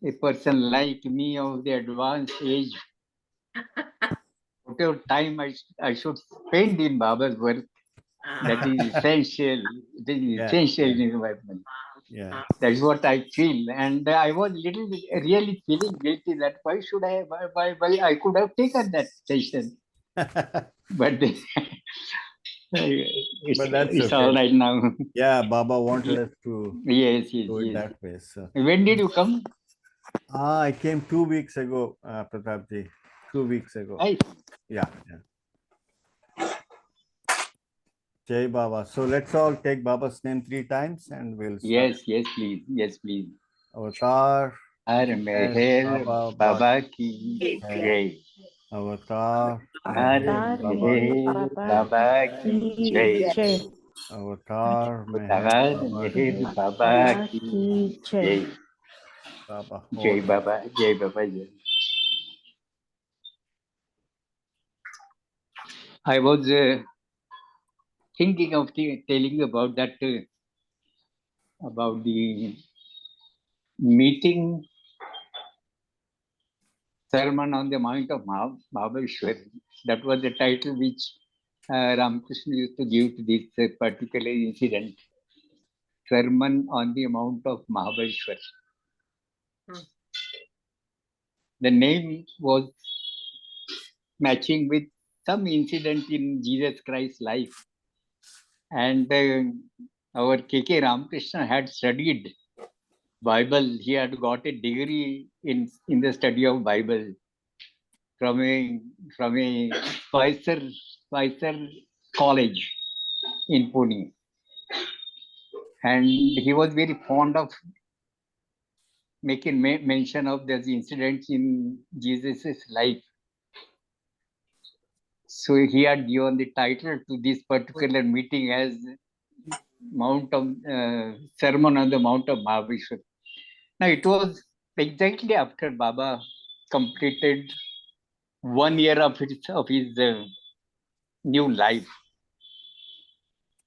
a person like me of the advanced age, whatever time I should spend in Baba's work, that is essential. It is essential in environment. Yeah. That's what I feel. And I was little bit really feeling guilty that why should why I could have taken that session. But But that's it's okay. all right now. Yeah, Baba wanted us to Yes, do it yes. that way. So When did you come? I came 2 weeks ago, Pratapji. 2 weeks ago. I Yeah, yeah. Jai Baba. So let's all take Baba's name 3 times and we'll start. yes, please. Yes, please. Avatar. Har Meher Baba Baba ki jai. Avatar. Har Meher Baba ki jai. Avatar. Meher Har Baba Meher ki Baba ki jai. Baba. Jai Baba, Jai Baba, Jai. I was thinking of telling about that, about the meeting sermon on the Mount of Mahabaleshwar. That was the title which Ramakrishna used to give to this particular incident. Sermon on the Mount of Mahabaleshwar. The name was matching with some incident in Jesus Christ's life. And our K.K. Ramakrishna had studied Bible. He had got a degree in the study of Bible from a Spicer college in Pune, and he was very fond of making mention of those incidents in Jesus's life. So he had given the title to this particular meeting as Sermon on the Mount of Mahabaleshwar. Now it was exactly after Baba completed 1 year of his new life.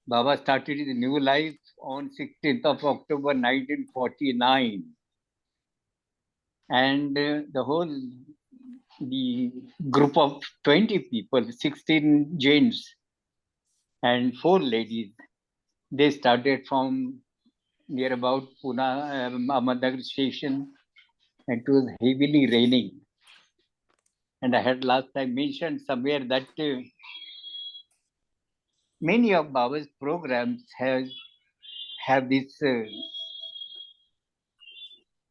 Baba started his new life on 16th of October 1949. And the group of 20 people, 16 gents and 4 ladies, they started from near about Poona Ahmednagar station, and it was heavily raining. And I had last time mentioned somewhere that many of Baba's programs have this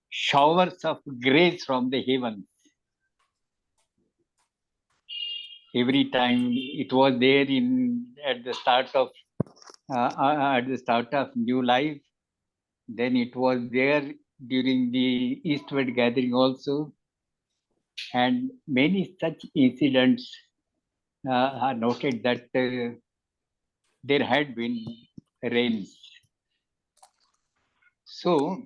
showers of grace from the heavens. Every time it was there at the start of new life. Then it was there during the Eastward gathering also, and many such incidents are noted that there had been rains. So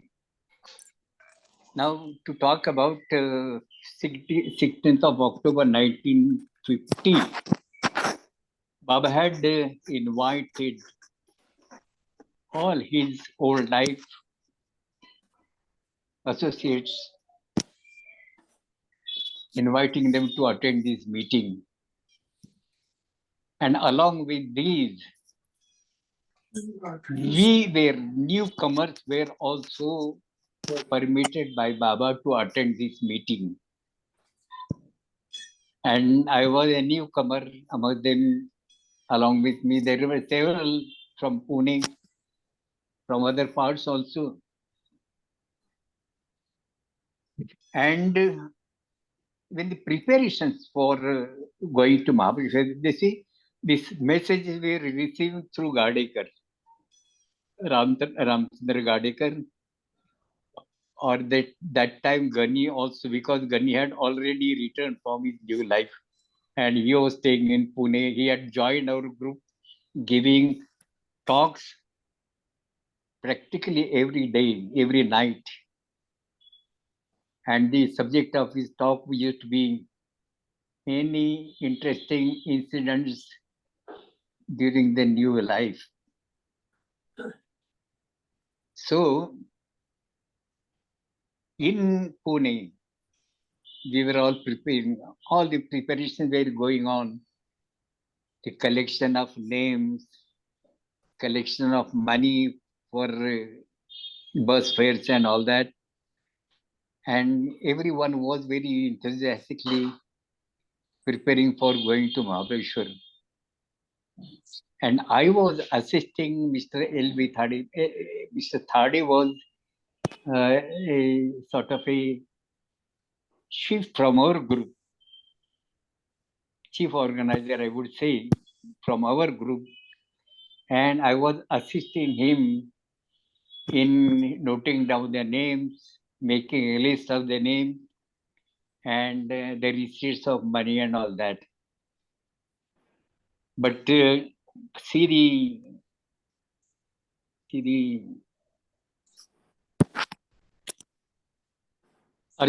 now to talk about 16th of October 1950, Baba had invited all his old life associates, inviting them to attend this meeting. And along with these, newcomers were also permitted by Baba to attend this meeting. And I was a newcomer among them. Along with me, there were several from Pune, from other parts also. And when the preparations for going to Mahabaleshwar, they see these messages were received through Gadekar, Ramchandra Gadekar, or that time Gani also, because Gani had already returned from his new life and he was staying in Pune. He had joined our group, giving talks practically every day, every night. And the subject of his talk used to be any interesting incidents during the new life. So in Pune, we were all preparing, all the preparations were going on, the collection of names, collection of money for bus fares and all that. And everyone was very enthusiastically preparing for going to Mahabaleshwar. And I was assisting Mr. L.B. Thade. Mr. Thade was a sort of a chief from our group, chief organizer, I would say, from our group. And I was assisting him in noting down the names, making a list of the names, and the receipts of money and all that. But see the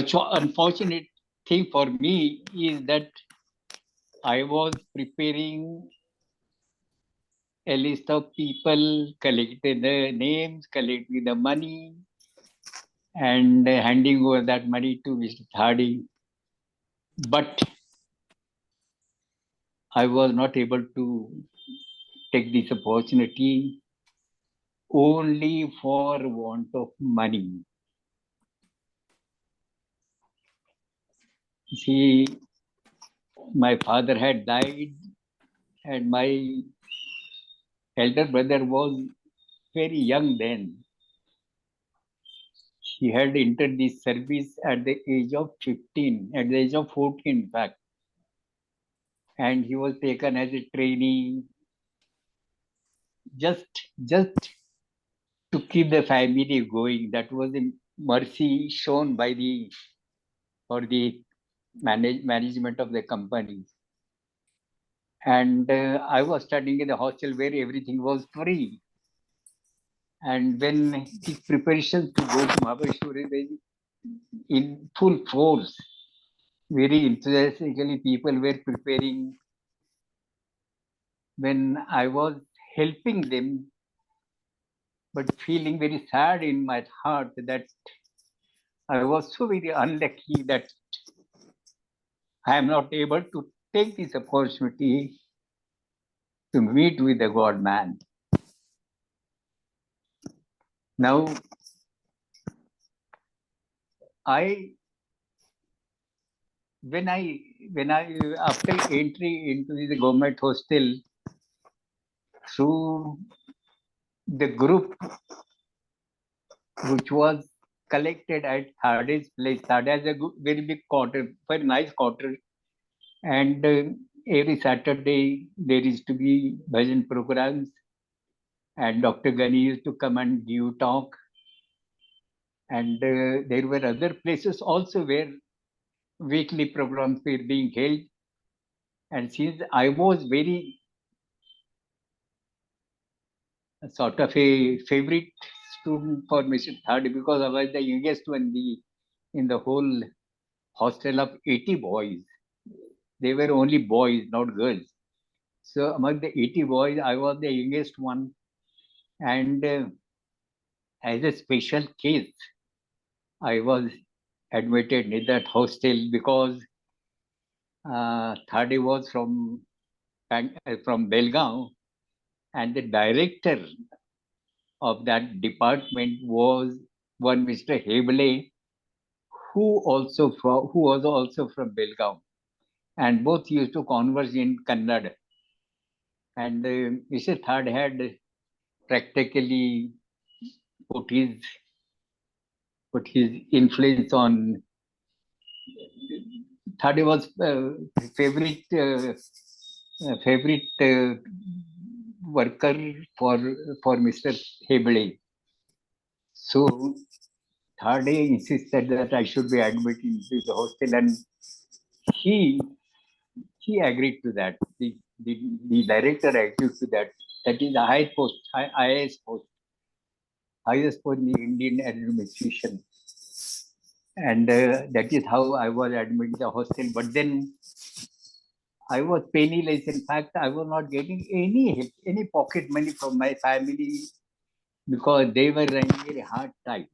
unfortunate thing for me is that I was preparing a list of people, collecting the names, collecting the money, and handing over that money to Mr. Thadi. But I was not able to take this opportunity only for want of money. See, my father had died, and my elder brother was very young then. He had entered the service at the age of 15, at the age of 14, in fact. And he was taken as a trainee just to keep the family going. That was a mercy shown by the management of the company. And I was studying in the hostel where everything was free. And when his preparations to go to Mahabaleshwar were in full force, very enthusiastically people were preparing. When I was helping them, but feeling very sad in my heart that I was so very unlucky that I am not able to take this opportunity to meet with the God man. Now, when I after entry into the government hostel through the group which was collected at Thade's place. Thade has a very big quarter, very nice quarter, and every Saturday there is to be bhajan programs, and Dr. Gani used to come and give talk, and there were other places also where weekly programs were being held. And since I was very sort of a favorite student for Mr. Thade because I was the youngest one in the whole hostel of 80 boys. They were only boys, not girls. So among the 80 boys, I was the youngest one. And as a special case, I was admitted in that hostel because Thade was from Belgaum, and the director of that department was one Mr. Hebele, who was also from Belgaum, and both used to converse in Kannada. And Mr. Thad had practically put his influence on. Thad was favorite worker for Mr. Hebele. So Thade insisted that I should be admitted into the hostel, and he he agreed to that. The director agreed to that. That is a high post, IAS post, highest post in the Indian administration. And that is how I was admitted to the hostel. But then I was penniless. In fact, I was not getting any pocket money from my family because they were running a very hard time.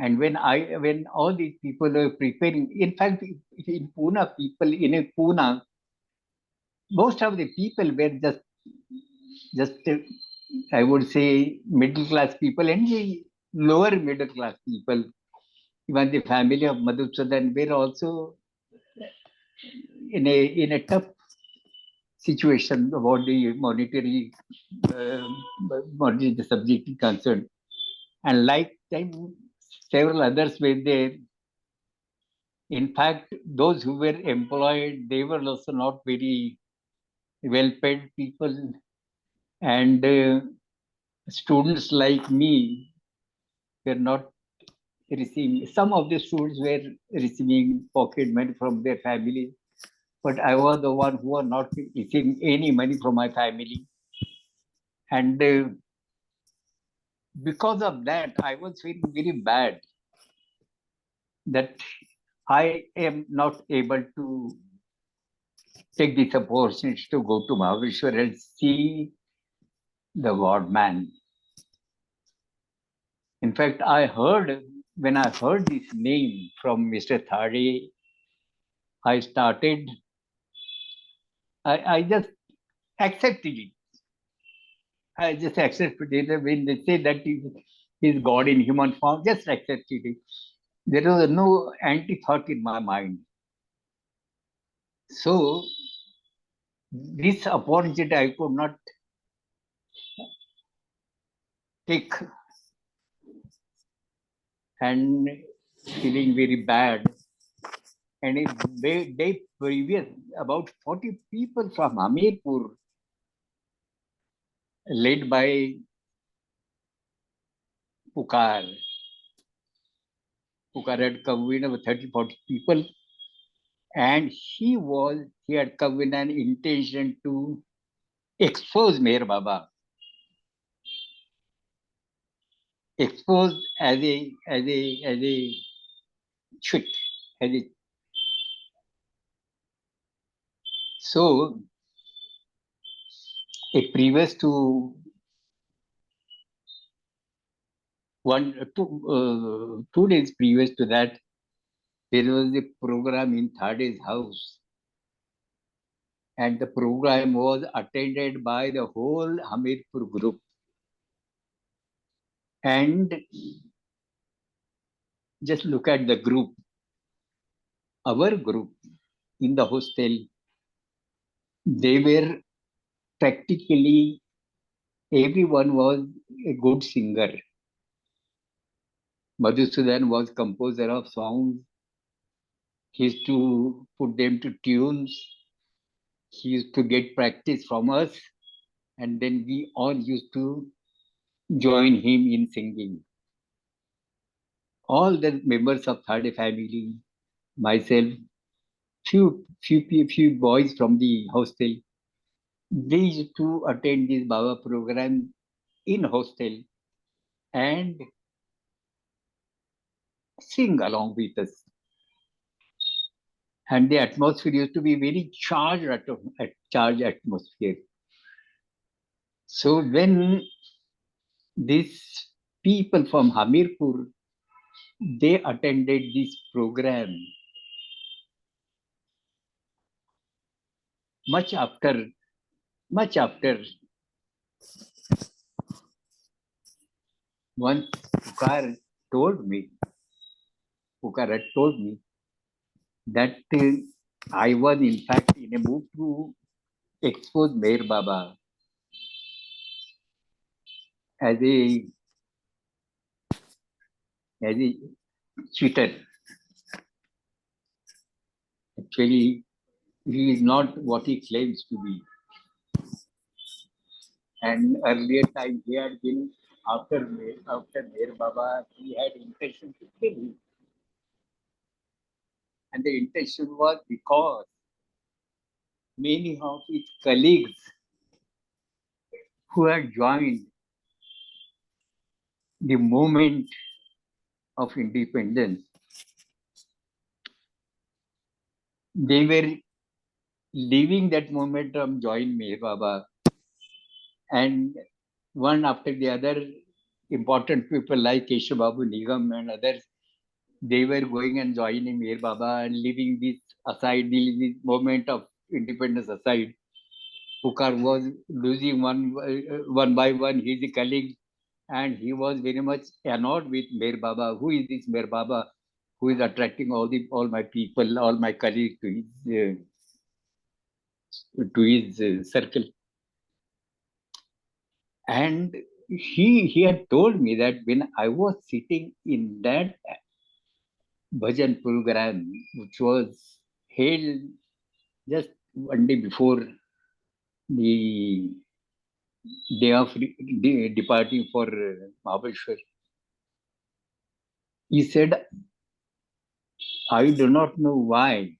And when all these people were preparing, in fact, in Pune, most of the people were just I would say middle class people and the lower middle class people. Even the family of Madhusudan were also in a tough situation about the uh, monetary subject is concerned. And like time, several others were there. In fact, those who were employed, they were also not very well-paid people. And students like me were not receiving. Some of the students were receiving pocket money from their family, but I was the one who was not receiving any money from my family. And because of that, I was feeling very bad that I am not able to take this opportunity to go to Mahabaleshwar and see the God man. In fact, when I heard this name from Mr. Thade, I just accepted it. I just accepted it. When they say that he's God in human form, just accepted it. There was no anti-thought in my mind. So, this opportunity I could not take, and feeling very bad. And a day previous, about 40 people from Hamirpur, led by Pukar. Pukar had come in about 30, 40 people, and he had come with an intention to expose Meher Baba, expose as a chut, as a so a previous to 2 days previous to that, there was a program in Thade's house, and the program was attended by the whole Hamirpur group. And just look at the group, our group in the hostel, they were practically everyone was a good singer. Madhusudan was composer of songs. He used to put them to tunes. He used to get practice from us, and then we all used to join him in singing. All the members of Third family, myself, few boys from the hostel, they used to attend this Baba program in hostel and sing along with us. And the atmosphere used to be very charged atmosphere. So when these people from Hamirpur, they attended this program much after, once Pukar had told me that I was in fact in a mood to expose Meher Baba as a cheater. Actually, he is not what he claims to be. And earlier time he had been after Meher Baba, he had intention to kill him. And the intention was because many of his colleagues who had joined the movement of independence, they were leaving that momentum, join Meher Baba, and one after the other, important people like Keshav Babu Nigam and others, they were going and joining Meher Baba and leaving this aside, leaving this moment of independence aside. Pukar was losing one by one his colleagues, and he was very much annoyed with Meher Baba. Who is this Meher Baba who is attracting all my people, all my colleagues to his circle? And he had told me that when I was sitting in that bhajan program, which was held just one day before the day of departing for Mahabaleshwar, he said, I do not know why,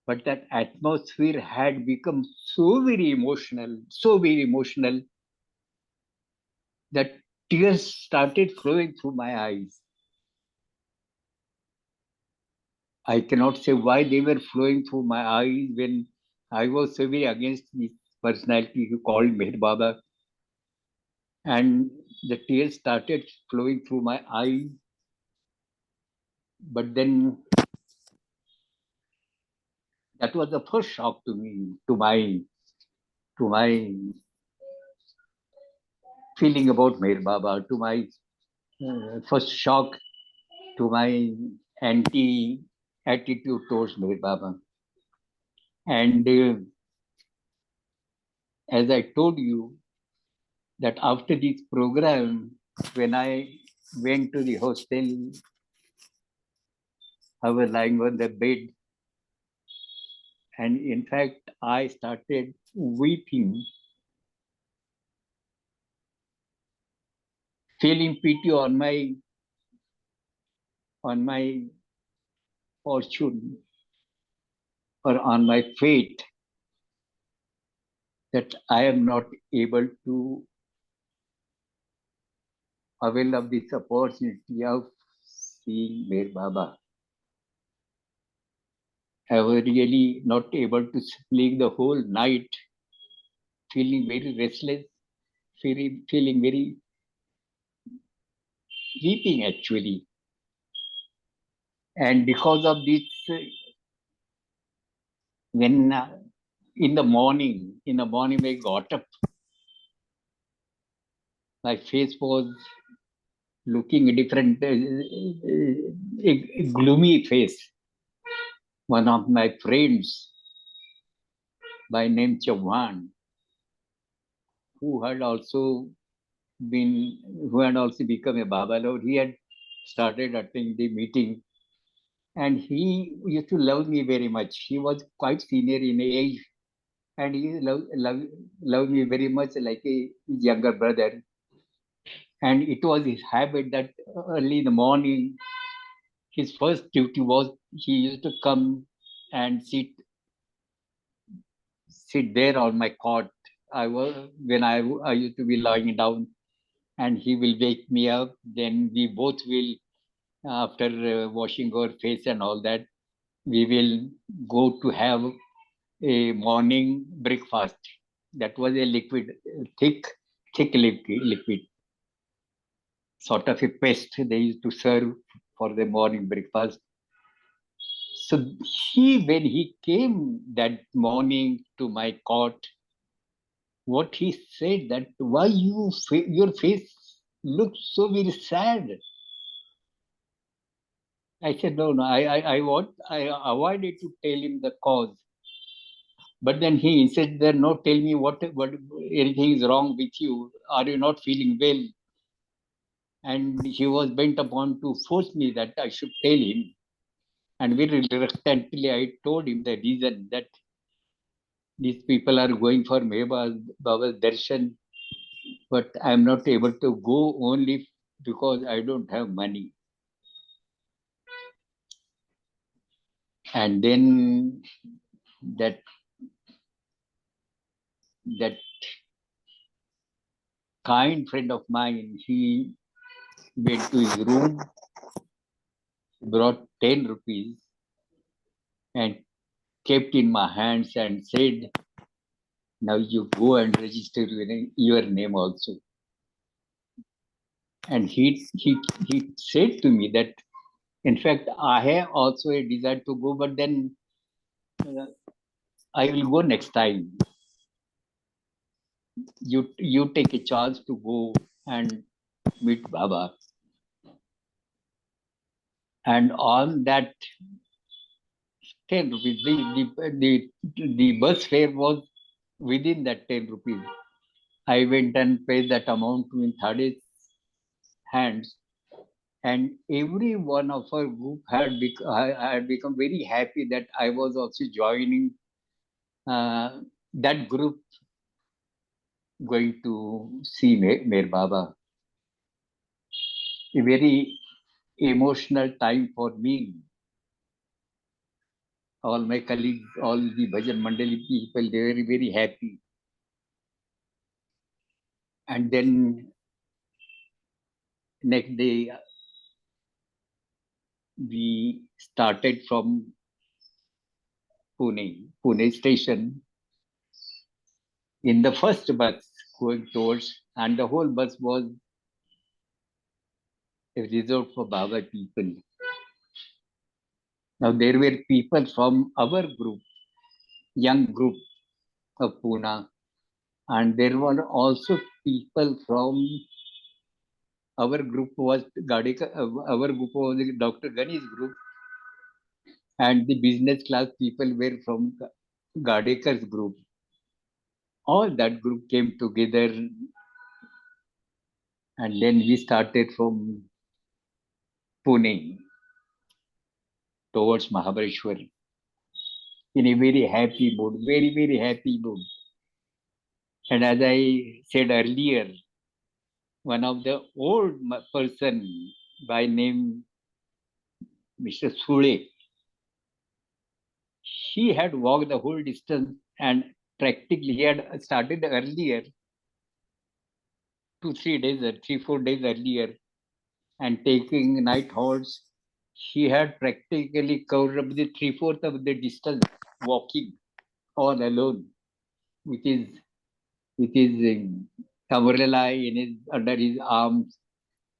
but that atmosphere had become so very emotional, that tears started flowing through my eyes. I cannot say why they were flowing through my eyes when I was so very against this personality who called Meher Baba, and the tears started flowing through my eyes. But then that was the first shock to me, to my feeling about Meher Baba, to my first shock to my anti attitude towards Meher Baba. And as I told you, that after this program, when I went to the hostel, I was lying on the bed, and in fact, I started weeping, feeling pity on my fortune or on my fate, that I am not able to avail of this opportunity of seeing Meher Baba. I was really not able to sleep the whole night, feeling very restless, feeling very weeping actually. And because of this, when in the morning when I got up, my face was looking different, a gloomy face. One of my friends by name Chauhan, who had also become a Baba Lord, he had started attending the meeting, and he used to love me very much. He was quite senior in age, and he loved me very much like a younger brother. And it was his habit that early in the morning, his first duty was he used to come and sit there on my cot. I used to be lying down, and he will wake me up. Then we both will, after washing our face and all that, we will go to have a morning breakfast. That was a thick liquid, sort of a paste they used to serve for the morning breakfast. So when he came that morning to my cot, what he said that why your face looks so very sad. I said no. I avoided to tell him the cause. But then he said that no, tell me what anything is wrong with you. Are you not feeling well? And he was bent upon to force me that I should tell him. And very reluctantly, I told him the reason that these people are going for Baba's darshan, but I am not able to go only because I don't have money. And then that kind friend of mine, he went to his room, brought 10 rupees and kept in my hands and said, now you go and register your name also. And he said to me that In fact, I have also a desire to go, but then I will go next time. You take a chance to go and meet Baba. And on that 10 rupees, the bus fare was within that 10 rupees. I went and paid that amount in Thade's hands, and every one of our group had become very happy that I was also joining that group going to see Mer Baba. A very emotional time for me. All my colleagues, all the Bhajan Mandali people, they were very happy. And then next day, we started from Pune station in the first bus going towards, and the whole bus was a resort for Baba people. Now there were people from our group, young group of Pune, and there were also people from our group was our group was Dr. Ganesh group, and the business class people were from Gadekar's group. All that group came together, and then we started from Pune towards Mahabaleshwar in a very happy mood, very, very happy mood. And as I said earlier, one of the old person by name Mr. Sule, he had walked the whole distance, and practically he had started earlier, 2 3 days or 3 4 days earlier, and taking night halts. He had practically covered up the 3/4 of the distance walking all alone, with his umbrella in his under his arms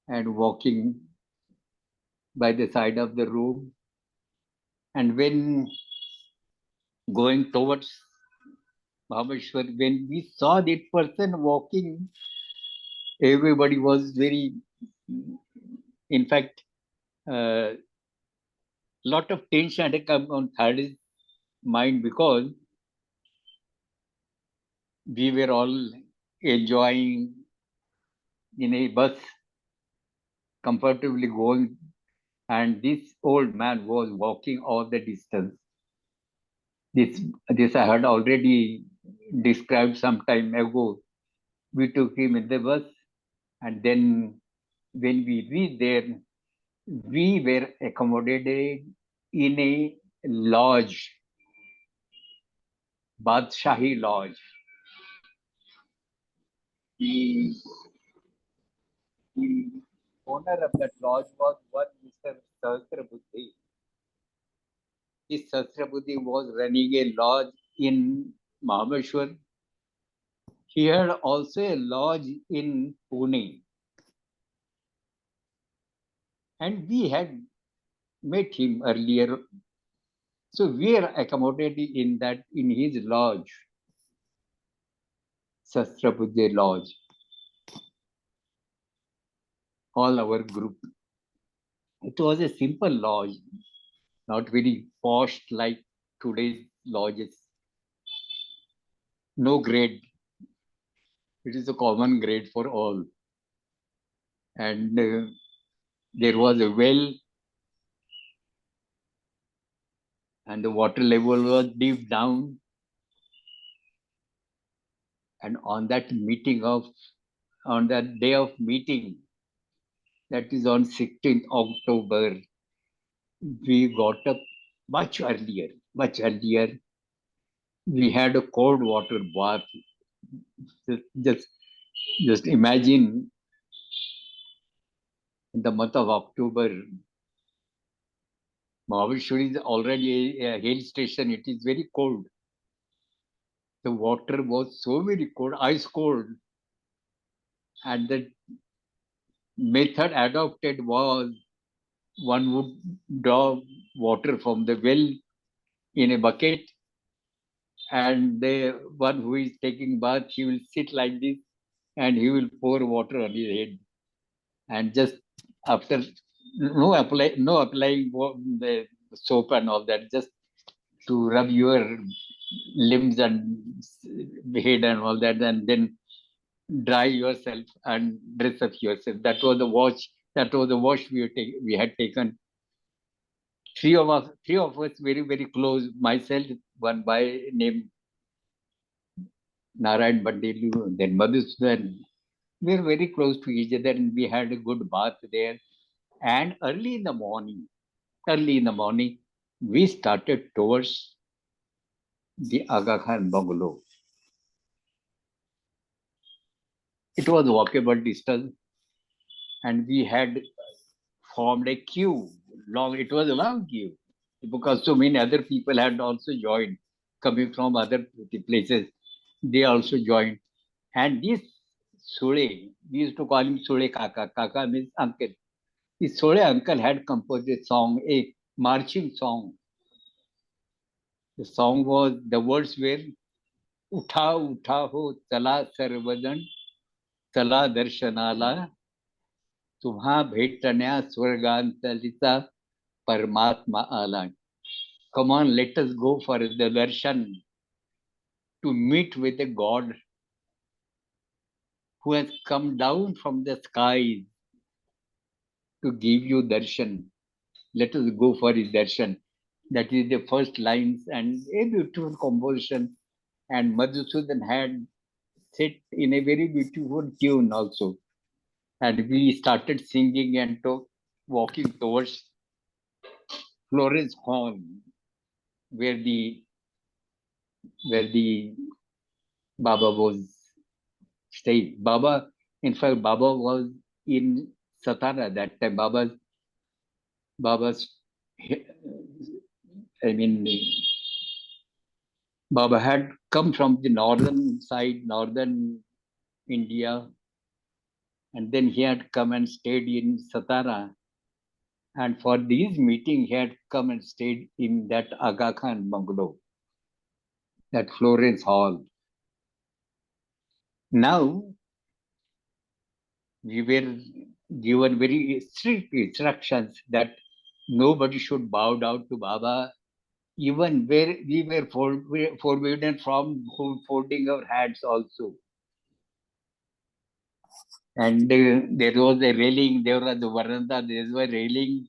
and walking by the side of the road. And when going towards Mahabaleshwar, when we saw that person walking, everybody was very, in fact, lot of tension had come on Thad's mind, because we were all enjoying in a bus, comfortably going, and this old man was walking all the distance. This I had already described some time ago. We took him in the bus, and then when we reached there, we were accommodated in a lodge, Badshahi Lodge. The, the owner of that lodge was one Mr. Sahasrabuddhi. This Sahasrabuddhi was running a lodge in Mahabaleshwar. He had also a lodge in Pune. And we had met him earlier. So we are accommodated in his lodge, Sahasrabuddhi Lodge, all our group. It was a simple lodge, not very posh like today's lodges. No grade. It is a common grade for all. And there was a well, and the water level was deep down. And on that day of meeting, that is on 16th October, we got up much earlier, much earlier. We had a cold water bath. Just, just imagine, in the month of October, Mahabaleshwar is already a hill station. It is very cold. The water was so very cold, ice cold. And the method adopted was one would draw water from the well in a bucket, and the one who is taking bath, he will sit like this, and he will pour water on his head, and just after no applying the soap and all that, just to rub your limbs and head and all that, and then dry yourself and dress up yourself. That was the wash. That was the wash we had taken. Three of us very, very close. Myself, one boy named Narayan Mandali, then Madhusudan. We were very close to each other, and we had a good bath there. And early in the morning, we started towards the Aga Khan bungalow. It was walkable distance, and we had formed a queue. It was a long queue because so many other people had also joined, coming from other places. They also joined, and this Sule, we used to call him Sule Kaka. Kaka means uncle. This Sule uncle had composed a song, a marching song. The song was, the words were, "Utha utha ho chala sarvajan, chala darshanala, तुम्हा भेटण्या स्वर्गांतलिता Paramatma आला." Come on, let us go for the darshan, to meet with a God who has come down from the skies to give you darshan. Let us go for his darshan. That is the first lines, and a beautiful composition. And Madhusudan had set in a very beautiful tune also. And we started singing and walking towards Florence Hall, where the Baba was staying. In fact, Baba was in Satara that time. Baba's, I mean, Baba had come from the northern side, northern India, and then he had come and stayed in Satara. And for this meeting, he had come and stayed in that Aga Khan bungalow, that Florence Hall. Now, we were given very strict instructions that nobody should bow down to Baba, even where we were forbidden from folding our hands also. And there was a railing, there was the veranda, there was a railing,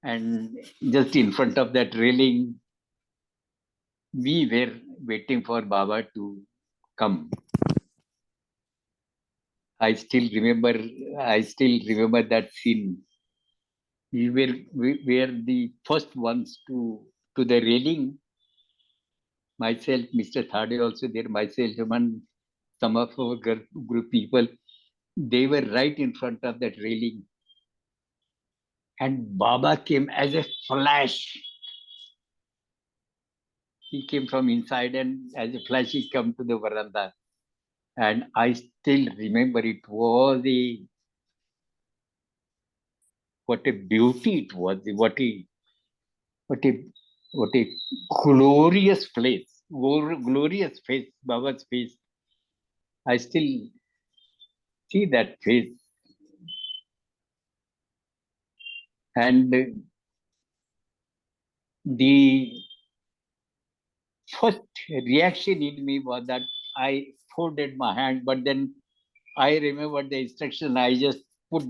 and just in front of that railing, we were waiting for Baba to come. I still remember that scene. We were the first ones to the railing. Myself, Mr. Thade also there, myself, and some of our group people, they were right in front of that railing. And Baba came as a flash. He came from inside, and as a flash, he came to the veranda. And I still remember it was what a beauty it was, what a glorious place, glorious face, Baba's face. I still see that face. And the first reaction in me was that I folded my hand, but then I remembered the instruction. I just put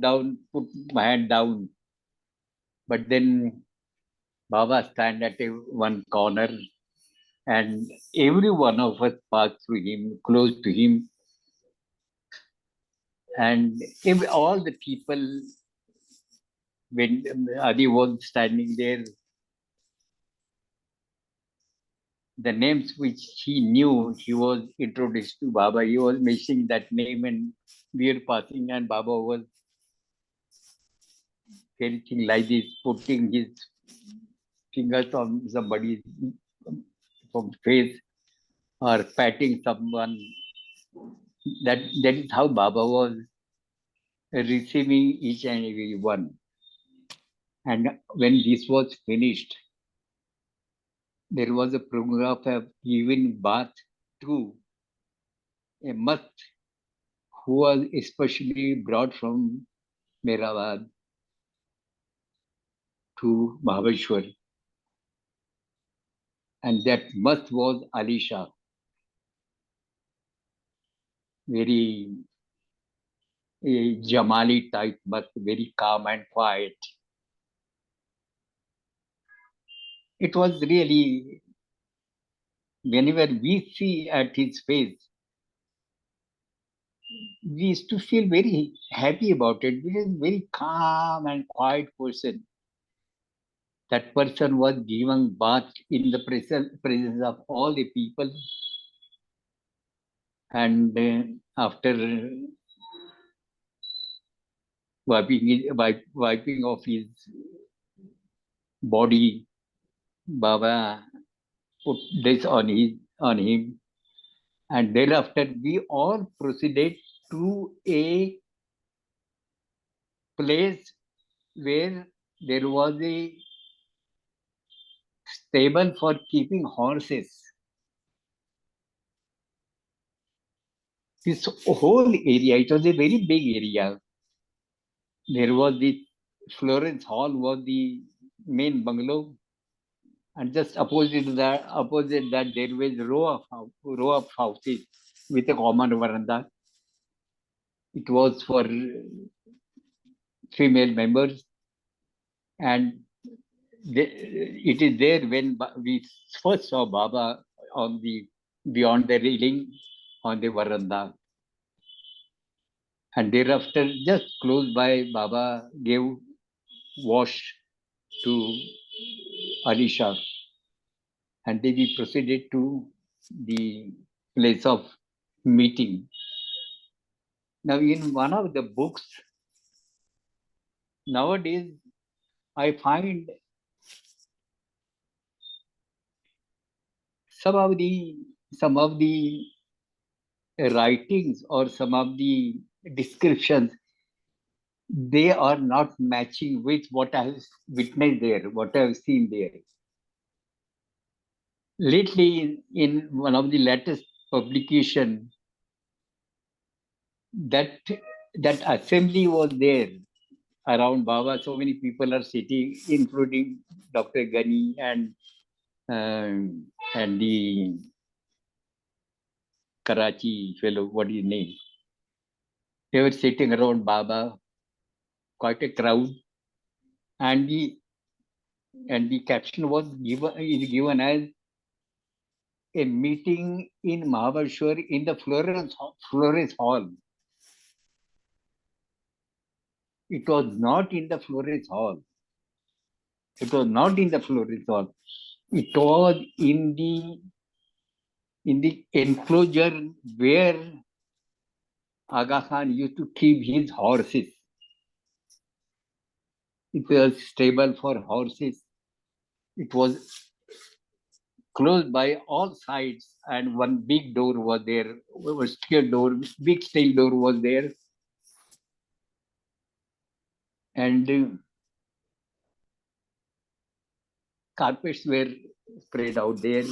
my hand down. But then Baba stand at one corner, and every one of us passed through him, close to him, and all the people, when Adi was standing there, the names which he knew, he was introduced to Baba. He was mentioning that name, and we were passing, and Baba was anything like this, putting his fingers on somebody's face or patting someone. That is how Baba was receiving each and every one. And when this was finished, there was a program of giving bath to a mutt who was especially brought from Mehrabad to Mahabaleshwar. And that mutt was Alisha, very a Jamali type mutt, very calm and quiet. It was really, whenever we see at his face, we used to feel very happy about it because very calm and quiet person. That person was given bath in the presence of all the people, and after wiping off his body, Baba put this on him, and thereafter we all proceeded to a place where there was a stable for keeping horses. This whole area, it was a very big area. There was the Florence Hall was the main bungalow, and just opposite that there was row of houses with a common veranda. It was for female members, and it is there when we first saw Baba on the beyond the railing on the veranda, and thereafter just close by Baba gave wash to Alisha, and then we proceeded to the place of meeting. Now, in one of the books, nowadays I find some of the some of the writings or some of the descriptions, they are not matching with what I have witnessed there, what I have seen there. Lately, in one of the latest publication, that that assembly was there around Baba. So many people are sitting, including Dr. Gani and the Karachi fellow, what is his name? They were sitting around Baba, quite a crowd, and the caption was given as a meeting in Mahabaleshwar in the Florence Hall. It was not in the Florence Hall. It was not in the Florence Hall. It was in the enclosure where Aga Khan used to keep his horses. It was stable for horses. It was closed by all sides, and one big door was there. A steel door, big steel door was there, and carpets were spread out there,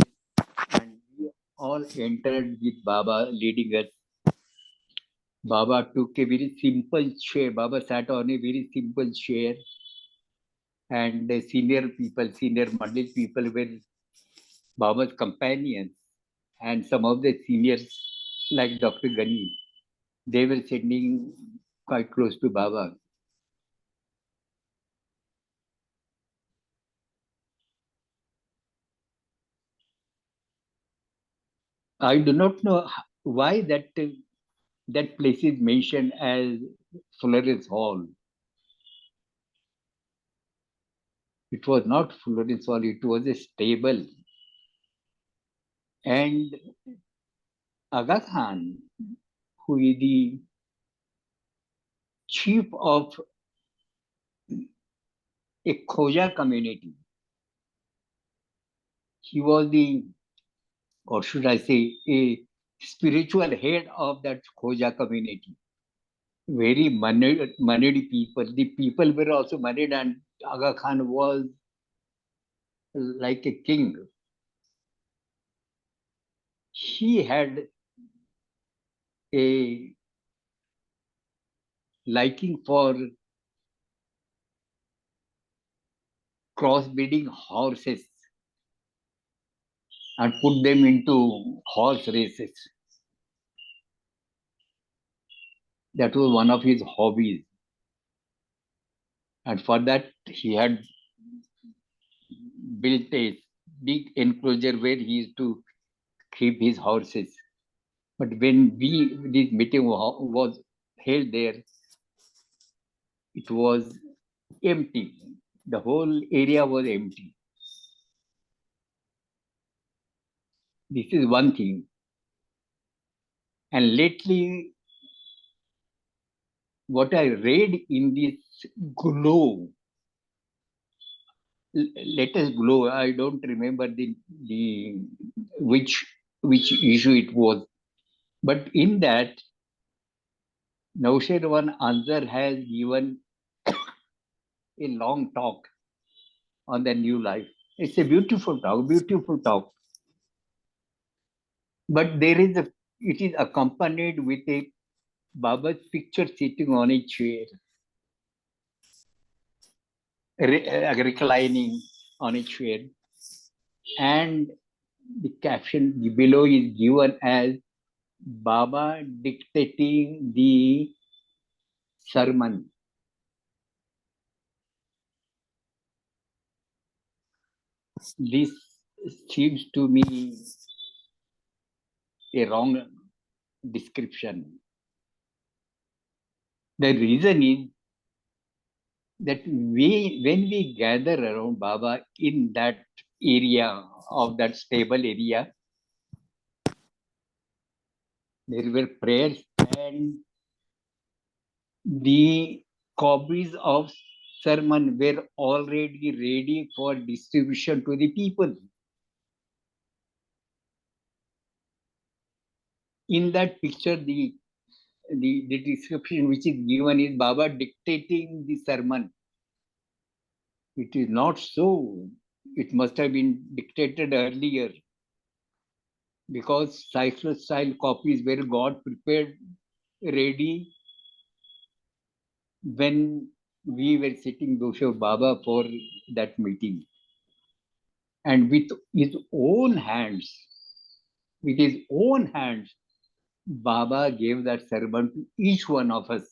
and we all entered with Baba leading us. Baba took a very simple chair. Baba sat on a very simple chair, and the senior Mandal people were Baba's companions, and some of the seniors, like Dr. Gani, they were sitting quite close to Baba. I do not know why that place is mentioned as Florence Hall. It was not Florence Hall, it was a stable. And Aga Khan, who is the chief of a Khoja community, he was the, or should I say, a spiritual head of that Khoja community. very moneyed people. The people were also moneyed, and Aga Khan was like a king. He had a liking for crossbreeding horses and put them into horse races. That was one of his hobbies. And for that, he had built a big enclosure where he used to keep his horses. But when this meeting was held there, it was empty. The whole area was empty. This is one thing. And lately, what I read in this glow, latest glow, I don't remember the which issue it was, but in that, Naushed Answer has given a long talk on the new life. It's a beautiful talk, beautiful talk. But it is accompanied with a Baba's picture sitting on a chair, reclining on a chair. And the caption below is given as Baba dictating the sermon. This seems to me a wrong description. The reason is that when we gather around Baba in that area of that stable area, there were prayers and the copies of sermon were already ready for distribution to the people. In that picture, the description which is given is Baba dictating the sermon. It is not so. It must have been dictated earlier because style copies were got prepared ready when we were sitting Dosha Baba for that meeting. And with his own hands, Baba gave that sermon to each one of us.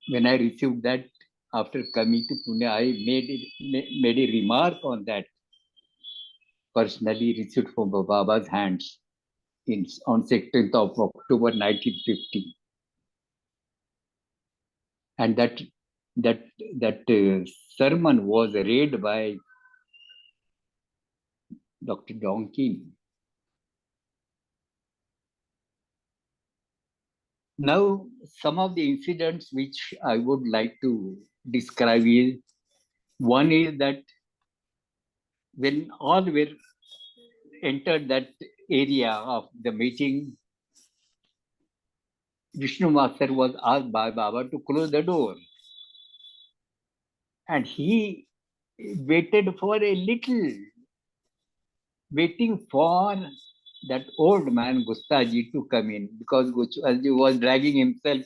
When I received that after coming to Pune, I made a remark on that. Personally received from Baba's hands on 16th of October 1950. And that sermon was read by Dr. Donkin. Now, some of the incidents which I would like to describe is, one is that when all were entered that area of the meeting, Vishnu Master was asked by Baba to close the door. And he waited for a little, waiting for that old man Gustaji to come in, because Gustaji was dragging himself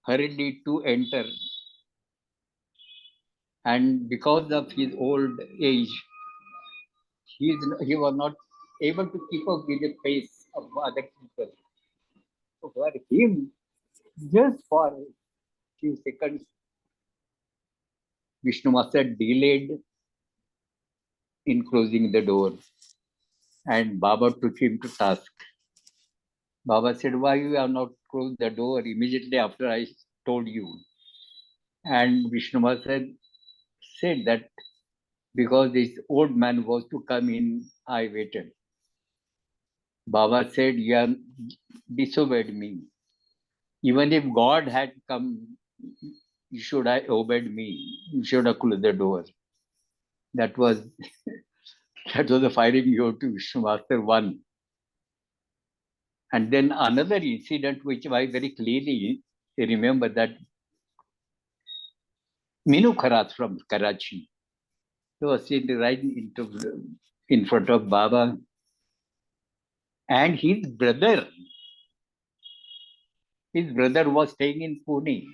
hurriedly to enter. And because of his old age, he was not able to keep up with the pace of other people. So for him, just for a few seconds, Vishnu Master delayed in closing the door. And Baba took him to task. Baba said, why you have not closed the door immediately after I told you? And Vishnu Master said that because this old man was to come in, I waited. Baba said, you have disobeyed me. Even if God had come, you should have obeyed me. You should have closed the door. That was the firing you to Vishnu Master 1. And then another incident which I very clearly remember, that Minu Kharat from Karachi, he was sitting right in front of Baba, and his brother was staying in Pune.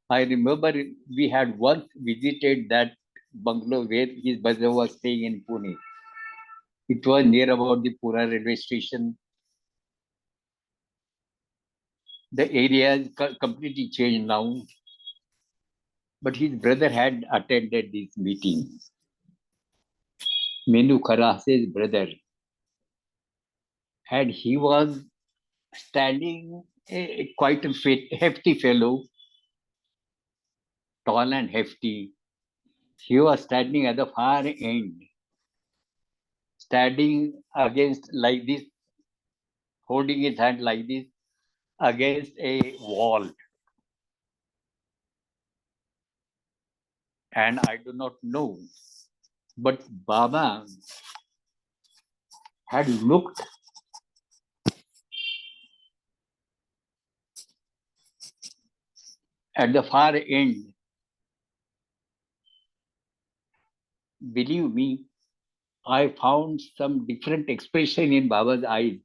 I remember we had once visited that bungalow where his brother was staying in Pune. It was near about the Pune railway station. The area is completely changed now, but his brother had attended this meeting. Menu Kharas's brother, and he was standing, quite a hefty fellow, tall and hefty. He was standing at the far end, standing against like this, holding his hand like this against a wall. And I do not know, but Baba had looked at the far end. Believe me, I found some different expression in Baba's eyes.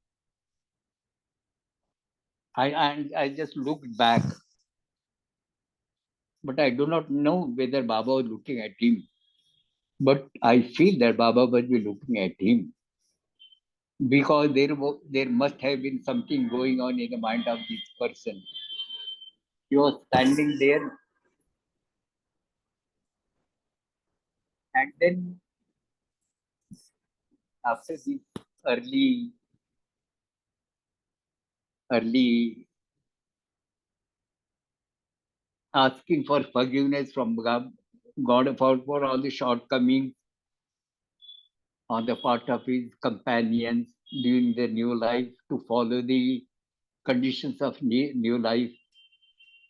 I just looked back, but I do not know whether Baba was looking at him. But I feel that Baba must be looking at him, because there must have been something going on in the mind of this person. He was standing there, and then after this early asking for forgiveness from God for all the shortcomings on the part of his companions during their new life, to follow the conditions of new life.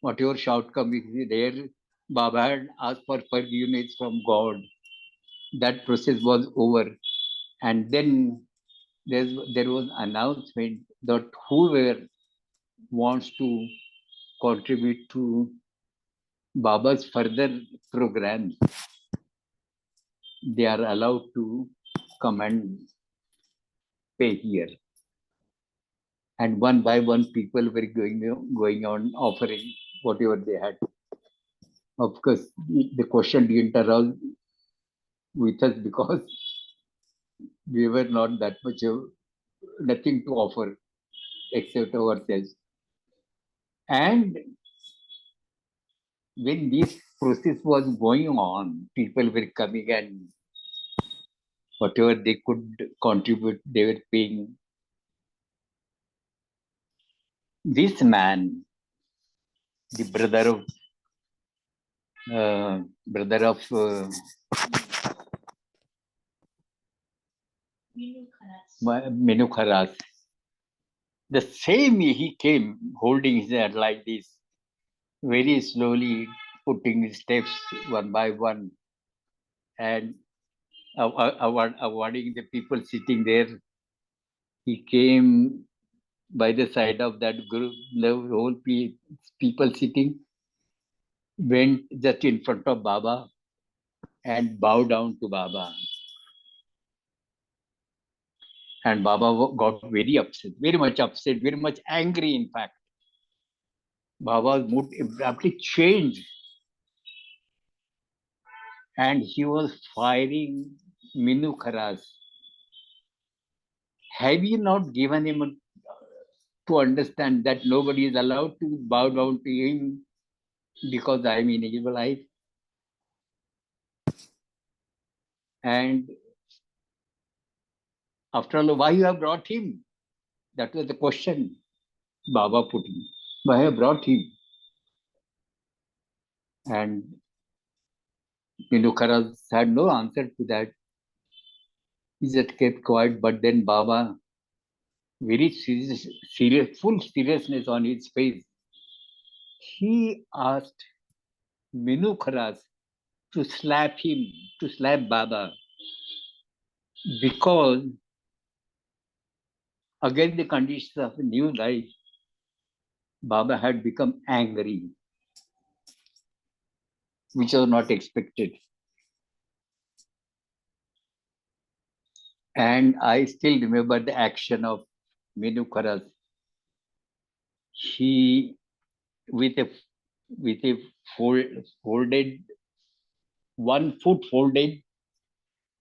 Whatever shortcomings is there, Baba had asked for forgiveness from God. That process was over. And then there was announcement that whoever wants to contribute to Baba's further programs, they are allowed to come and pay here. And one by one, people were going on offering whatever they had. Of course, the question didn't arouse with us, because we were not that much of nothing to offer except ourselves. And when this process was going on, people were coming, and whatever they could contribute, they were paying. This man, the brother of Menu Kharas, the same he came holding his head like this, very slowly putting his steps one by one, and awarding the people sitting there. He came by the side of that group, the whole people sitting, went just in front of Baba and bowed down to Baba. And Baba got very upset, very much upset, very much angry, in fact. Baba's mood abruptly changed, and he was firing Minu Kharas. Have you not given him to understand that nobody is allowed to bow down to him because I am in evil life? And after all, why you have brought him? That was the question Baba put him. Why have brought him? And Minu Kharas had no answer to that. He just kept quiet, but then Baba, very serious, full seriousness on his face, he asked Minu Kharas to slap him, to slap Baba, because against the conditions of a new life, Baba had become angry, which was not expected. And I still remember the action of Menu Kharas. He, with a folded, one foot folded,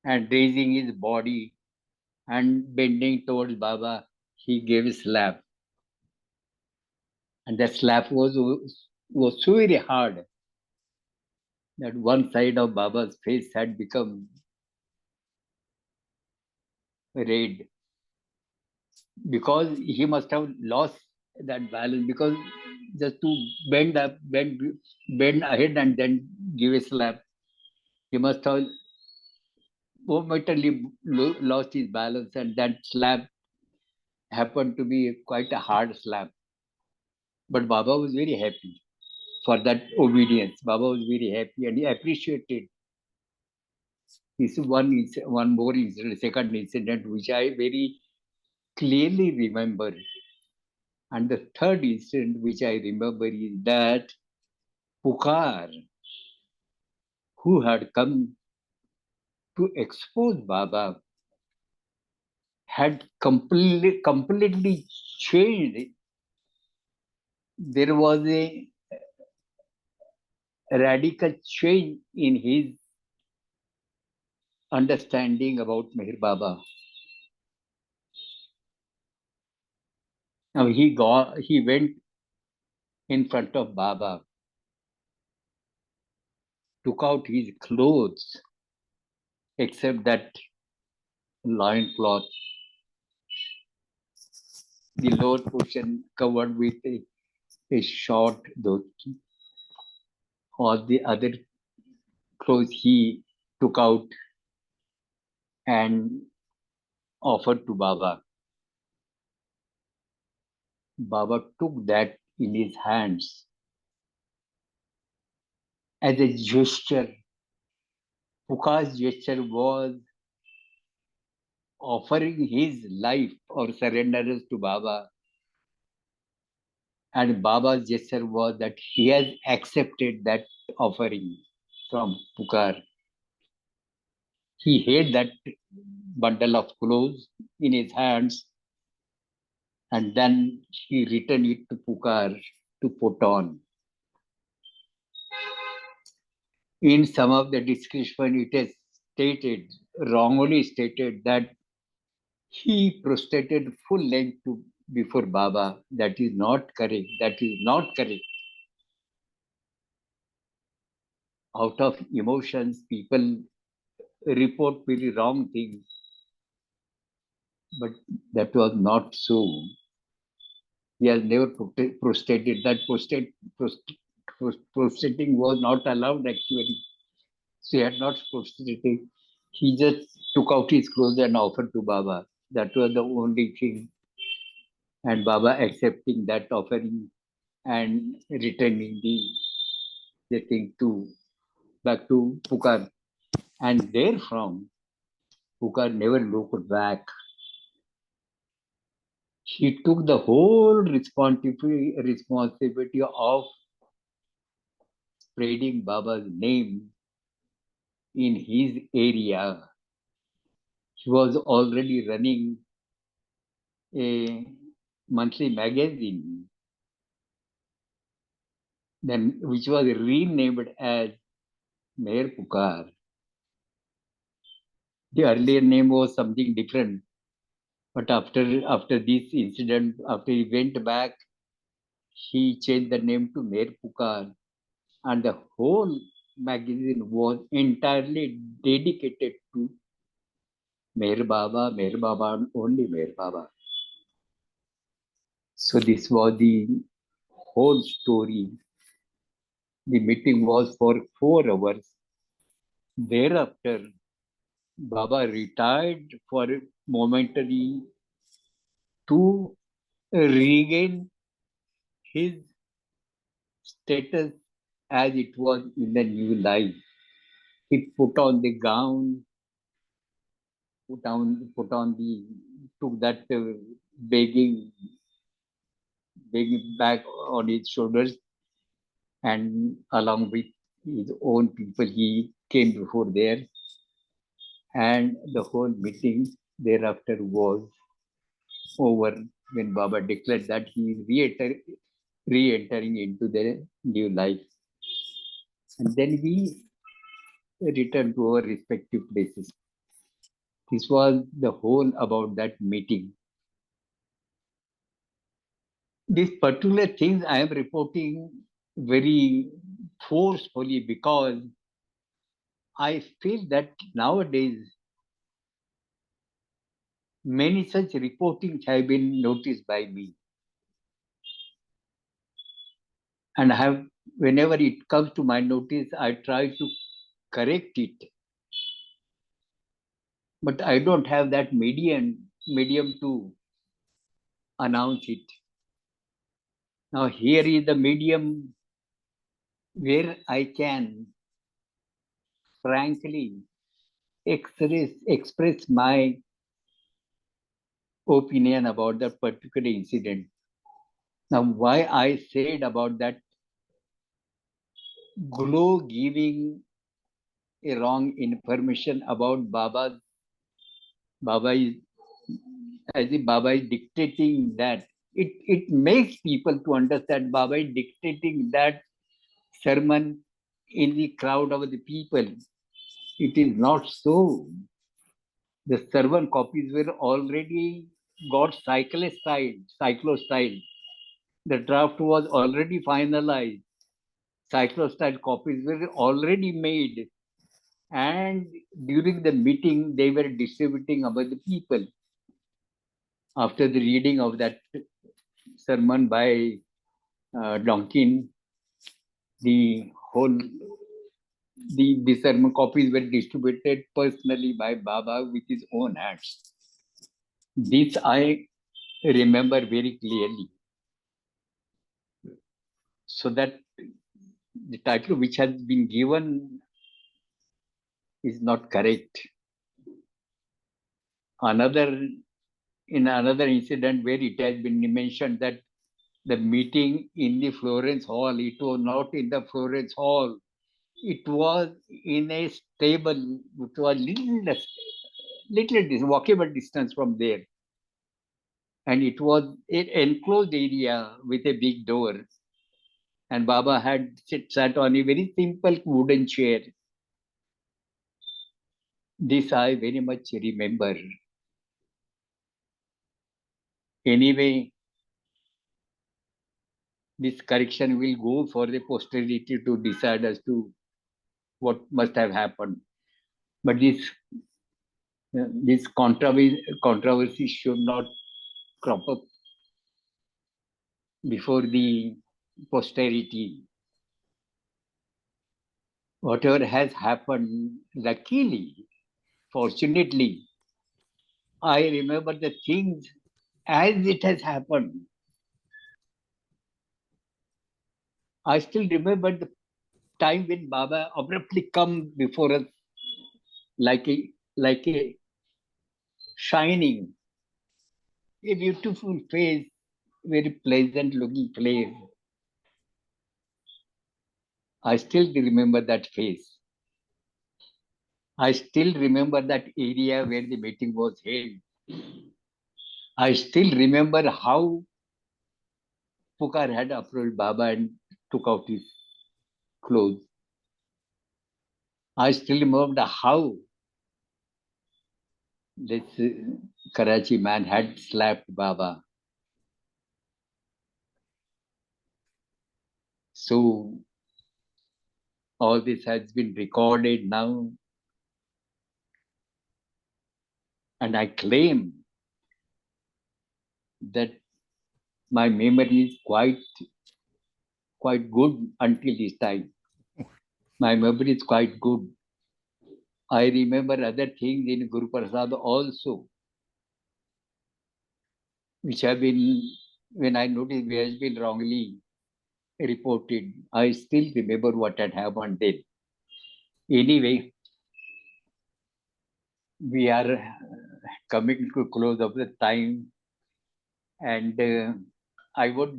and raising his body and bending towards Baba, he gave a slap. And that slap was so very hard that one side of Baba's face had become red, because he must have lost that balance, because just to bend ahead and then give a slap, he must have momentarily lost his balance, and that slap happened to be quite a hard slap. But Baba was very happy for that obedience. Baba was very happy and he appreciated. This is one more incident, second incident, which I very clearly remember. And the third incident which I remember is that Pukar, who had come to expose Baba, had completely changed. There was a radical change in his understanding about Meher Baba. Now he went in front of Baba, took out his clothes, except that loin cloth, the lower portion covered with a short dhoti. All the other clothes he took out and offered to Baba. Baba took that in his hands as a gesture. Pukar's gesture was offering his life or surrender to Baba. And Baba's gesture was that he has accepted that offering from Pukar. He held that bundle of clothes in his hands and then he returned it to Pukar to put on. In some of the description, it is stated, wrongly stated, that he prostrated full length before Baba. That is not correct. That is not correct. Out of emotions, people report very wrong things, but that was not so. He has never prostrated. That prostrating was not allowed actually. So he had not prostrated. He just took out his clothes and offered to Baba. That was the only thing. And Baba accepting that offering and returning the thing back to Pukar. And therefrom, Pukar never looked back. He took the whole responsibility of spreading Baba's name in his area. He was already running a monthly magazine, then which was renamed as Mayor Pukar. The earlier name was something different, but after this incident, after he went back, he changed the name to Mayor Pukar, and the whole magazine was entirely dedicated to Meher Baba, and only Meher Baba. So this was the whole story. The meeting was for 4 hours. Thereafter, Baba retired for momentary to regain his status as it was in the new life. He put on the gown, took that begging back on his shoulders, and along with his own people, he came before there, and the whole meeting thereafter was over when Baba declared that he is re-entering into the new life. And then we returned to our respective places. This was the whole about that meeting. These particular things I am reporting very forcefully because I feel that nowadays many such reportings have been noticed by me. And whenever it comes to my notice, I try to correct it. But I don't have that medium to announce it. Now here is the medium where I can frankly express my opinion about that particular incident. Now, why I said about that Glow giving a wrong information about Baba is as if Baba is dictating that. It makes people to understand Baba is dictating that sermon in the crowd of the people. It is not so. The sermon copies were already got cyclostyle. The draft was already finalized. Cyclostyle copies were already made. And during the meeting, they were distributing among the people. After the reading of that sermon by Donkin, the sermon copies were distributed personally by Baba with his own hands. This I remember very clearly. So that the title which has been given is not correct. In another incident where it has been mentioned that the meeting in the Florence Hall, it was not in the Florence Hall. It was in a stable, which was little walkable distance from there. And it was an enclosed area with a big door. And Baba had sat on a very simple wooden chair. This I very much remember. Anyway, this correction will go for the posterity to decide as to what must have happened. But this controversy should not crop up before the posterity. Whatever has happened, luckily, fortunately, I remember the things as it has happened. I still remember the time when Baba abruptly come before us like a shining, a beautiful face, very pleasant looking place. I still remember that face. I still remember that area where the meeting was held. I still remember how Pukar had approached Baba and took out his clothes. I still remember how this Karachi man had slapped Baba. So all this has been recorded now. And I claim that my memory is quite good until this time. My memory is quite good. I remember other things in Guruprasad also, which have been, when I noticed, which has been wrongly reported. I still remember what had happened then. Anyway, we are coming to close of the time. And I would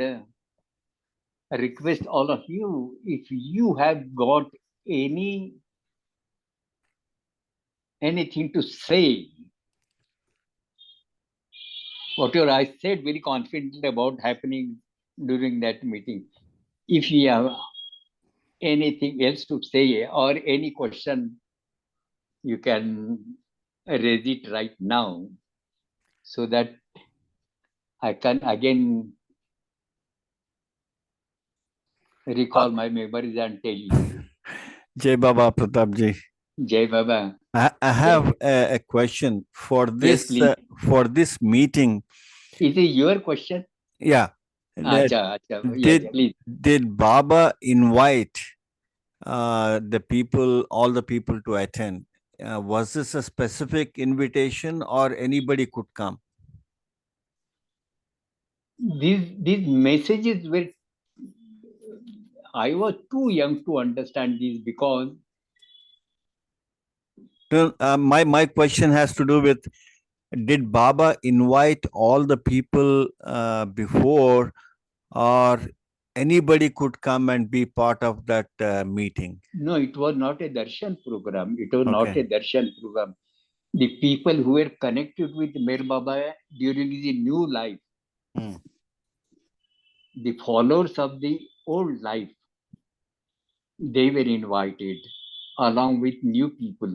request all of you, if you have got anything to say, whatever I said very confidently about happening during that meeting. If you have anything else to say or any question, you can raise it right now so that I can again recall my memories and tell you. Jai Baba Pratap ji. Jai Baba. I have a question for Yes, this please. for this meeting. Is it your question? Yeah. Acha, acha. Yes, Did please. did Baba invite the people, all the people to attend? Was this a specific invitation or anybody could come? These messages were, I was too young to understand these because My question has to do with, did Baba invite all the people before, or anybody could come and be part of that meeting? no, it was not a darshan program. It was not Okay. a darshan program. The people who were connected with Mer Baba during the new life, Hmm. the followers of the old life, they were invited along with new people.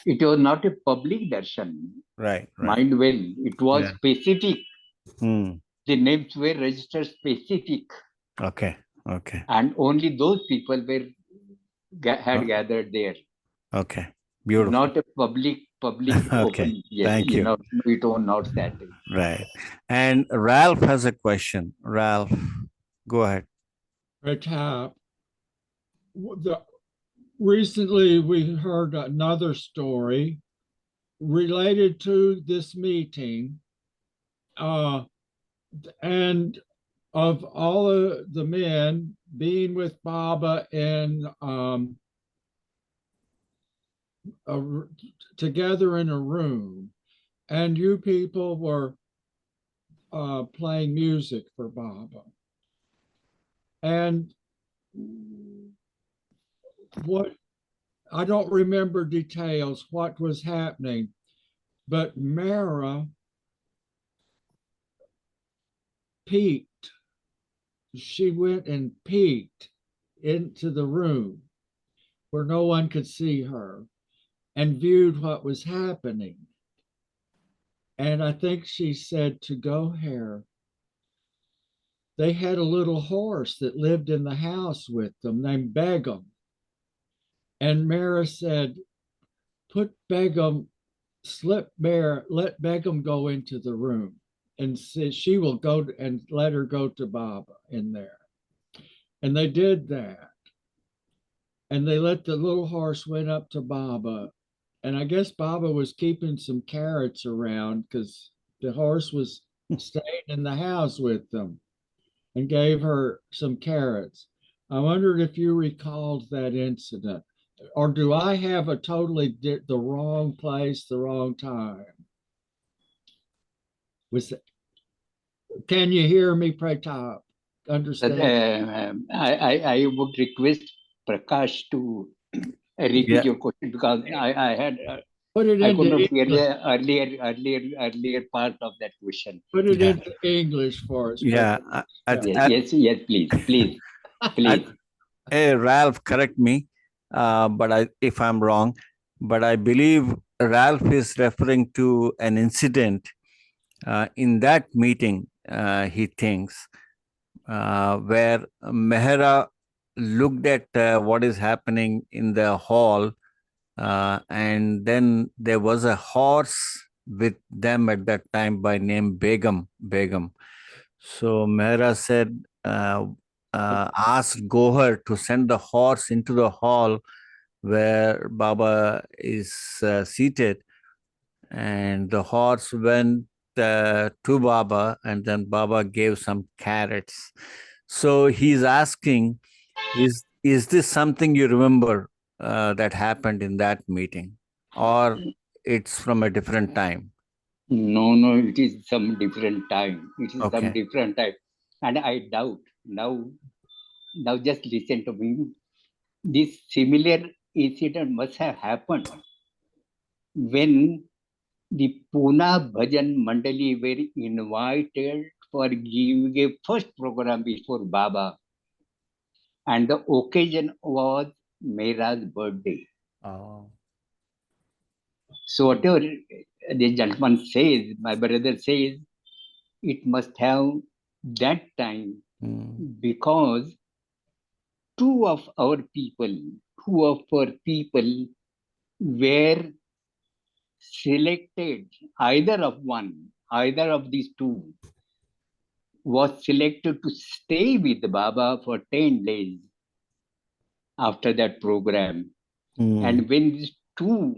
It was not a public darshan. Right. Mind well, it was Yeah. specific. Hmm. The names were registered specific, Okay. Okay. and only those people were had gathered there. Okay. Beautiful. Not a public Okay. open. Yes, Thank you. it was not that. Right. And Ralph has a question. Ralph, go ahead. Pratap, recently we heard another story related to this meeting, and of all of the men being with Baba in a, together in a room, and you people were playing music for Baba. And what, I don't remember details what was happening, but Mara peeked. She went and peeked into the room where no one could see her and viewed what was happening. And I think she said to Goher, they had a little horse that lived in the house with them named Begum. And Mara said, put Begum, let Begum go into the room, and said she will go and let her go to Baba in there. And they did that. And they let the little horse went up to Baba. And I guess Baba was keeping some carrots around because the horse was staying in the house with them, and gave her some carrots. I wondered if you recalled that incident, or do I have a totally the wrong place, the wrong time? Was Can you hear me, Pratap? Understand? I would request Prakash to repeat Yeah. your question because Put it I could into not hear English. the earlier part of that question. Put it Yeah. into English for us, Yeah. Pratap. Yes, please. Hey, Ralph, correct me, if I'm wrong, but I believe Ralph is referring to an incident in that meeting. He thinks where Mehra looked at what is happening in the hall, and then there was a horse with them at that time by name Begum. So Mehra said, asked Gohar to send the horse into the hall where Baba is seated, and the horse went to Baba, and then Baba gave some carrots. So he's asking, is this something you remember that happened in that meeting, or it's from a different time? No, it is some different time. It is some Okay. different time. And I doubt now just listen to me. This similar incident must have happened when the Poona Bhajan Mandali were invited for giving a first program before Baba, and the occasion was Mera's birthday. Oh. So whatever the gentleman says, my brother says, it must have that time because two of our people, were selected, either of these two was selected to stay with Baba for 10 days after that program. And when these two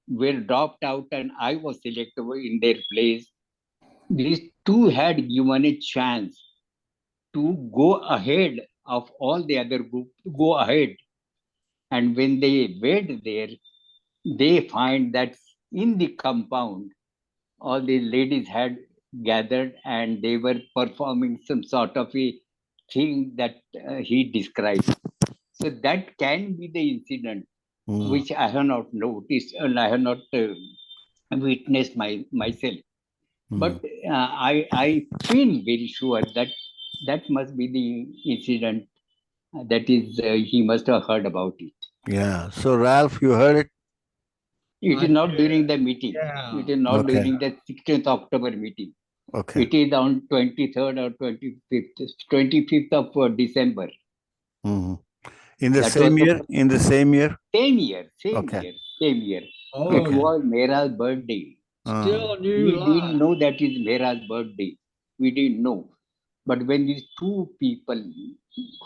were dropped out and I was selected in their place, these two had given a chance to go ahead of all the other group, to go ahead. And when they went there, they find that in the compound, all the ladies had gathered and they were performing some sort of a thing that he described. So that can be the incident which I have not noticed and I have not witnessed myself. But I feel very sure that that must be the incident. That is, he must have heard about it. Yeah. So, Ralph, you heard it? It is not during the meeting. Yeah. It is not Okay. during the 16th October meeting. Okay. It is on 23rd or 25th of December. In the That same was year? In the same year? Same year. Okay. Oh, It was Mera's birthday. still a We new didn't life. know that is Mera's birthday. We didn't know. But when these two people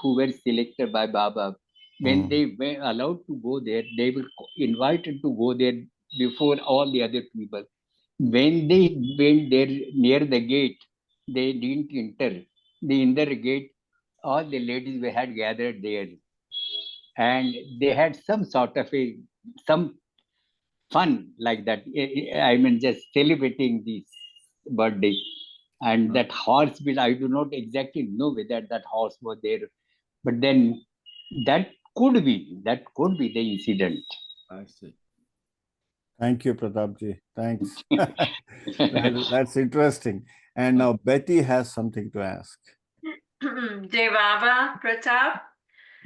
who were selected by Baba, when they were allowed to go there, they were invited to go there before all the other people. When they went there near the gate, they didn't enter. The inner gate, all the ladies we had gathered there, and they had some sort of some fun like that. I mean, just celebrating this birthday. And that horse bill, I do not exactly know whether that horse was there, but then that could be the incident. I see. Thank you, Pratapji. Thanks. That's interesting. And now Betty has something to ask. Jai Baba, Pratap,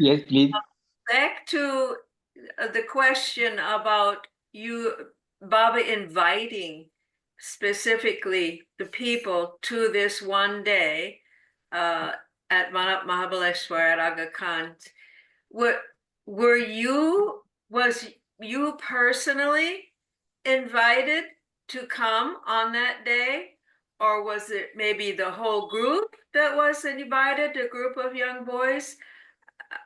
Yes, please. back to the question about you, Baba, inviting specifically the people to this one day at Mahabaleshwar at Aga Khan. Was you personally invited to come on that day? Or was it maybe the whole group that was invited, a group of young boys?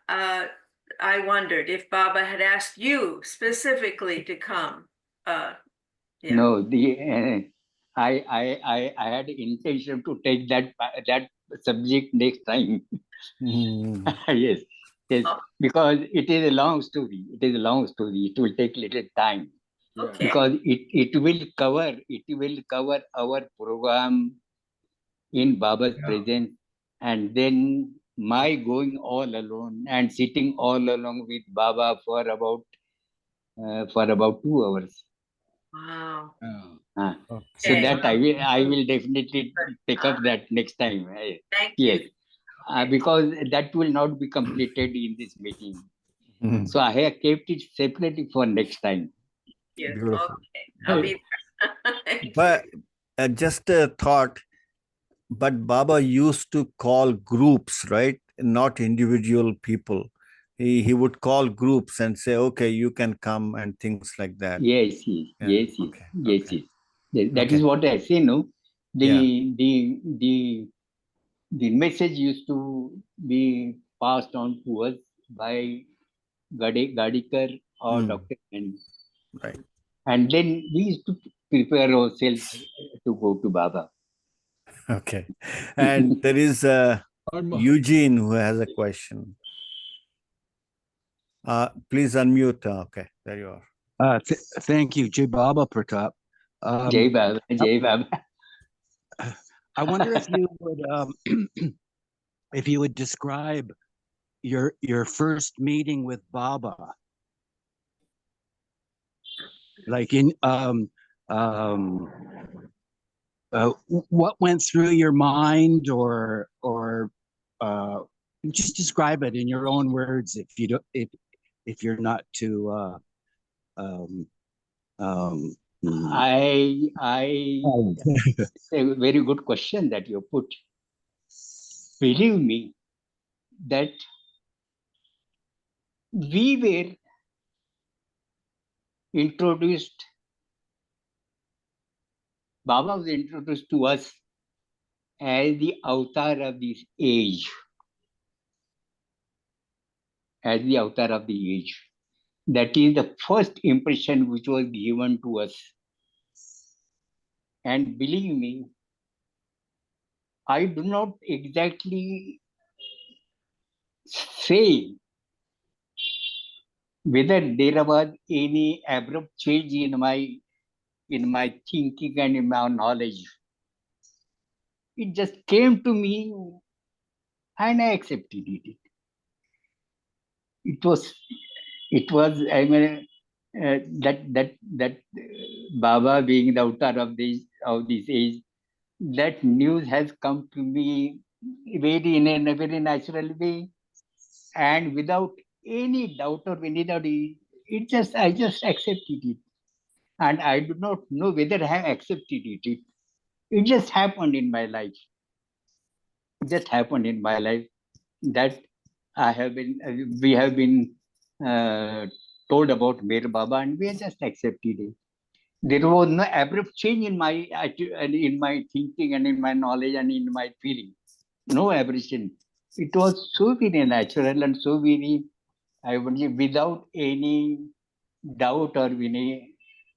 I wondered if Baba had asked you specifically to come. Yeah. No, I had intention to take that subject next time. Yes, because it is a long story. It is a long story. It will take little time. Okay. Because it will cover our program in Baba's presence, and then my going all alone and sitting all along with Baba for about 2 hours. Wow. So that I will definitely take up that next time. Thank Yes, you. because that will not be completed in this meeting. So I have kept it separately for next time. Yes. Beautiful. Okay. I'll be there. But just a thought, but Baba used to call groups, right? Not individual people. He would call groups and say, okay, you can come and things like that. Yes. Okay. That is what I say. No, the message used to be passed on to us by Gadikar or Dr. N. Right. And then we used to prepare ourselves to go to Baba. Okay. And there is Eugene who has a question. Please unmute. Okay, there you are. Thank you, Jai Baba, Pratap. Jai Baba, Jai Baba. I wonder if you would describe your first meeting with Baba, like what went through your mind, or just describe it in your own words if you don't, if you're not too It's a very good question that you put. Believe me that we were introduced, Baba was introduced to us as the avatar of this age. As the avatar of the age. That is the first impression which was given to us. And believe me, I do not exactly say whether there was any abrupt change in my thinking and in my knowledge. It just came to me and I accepted it. It was I mean that Baba being the avatar of this age, that news has come to me in a very natural way and without any doubt or any doubt. I just accepted it, and I do not know whether I have accepted it. It just happened in my life. It just happened in my life that we have been told about Mir Baba, and we have just accepted it. There was no abrupt change in my in my thinking and in my knowledge and in my feeling. No aberration. It was so very natural and so very, I would say, without any doubt or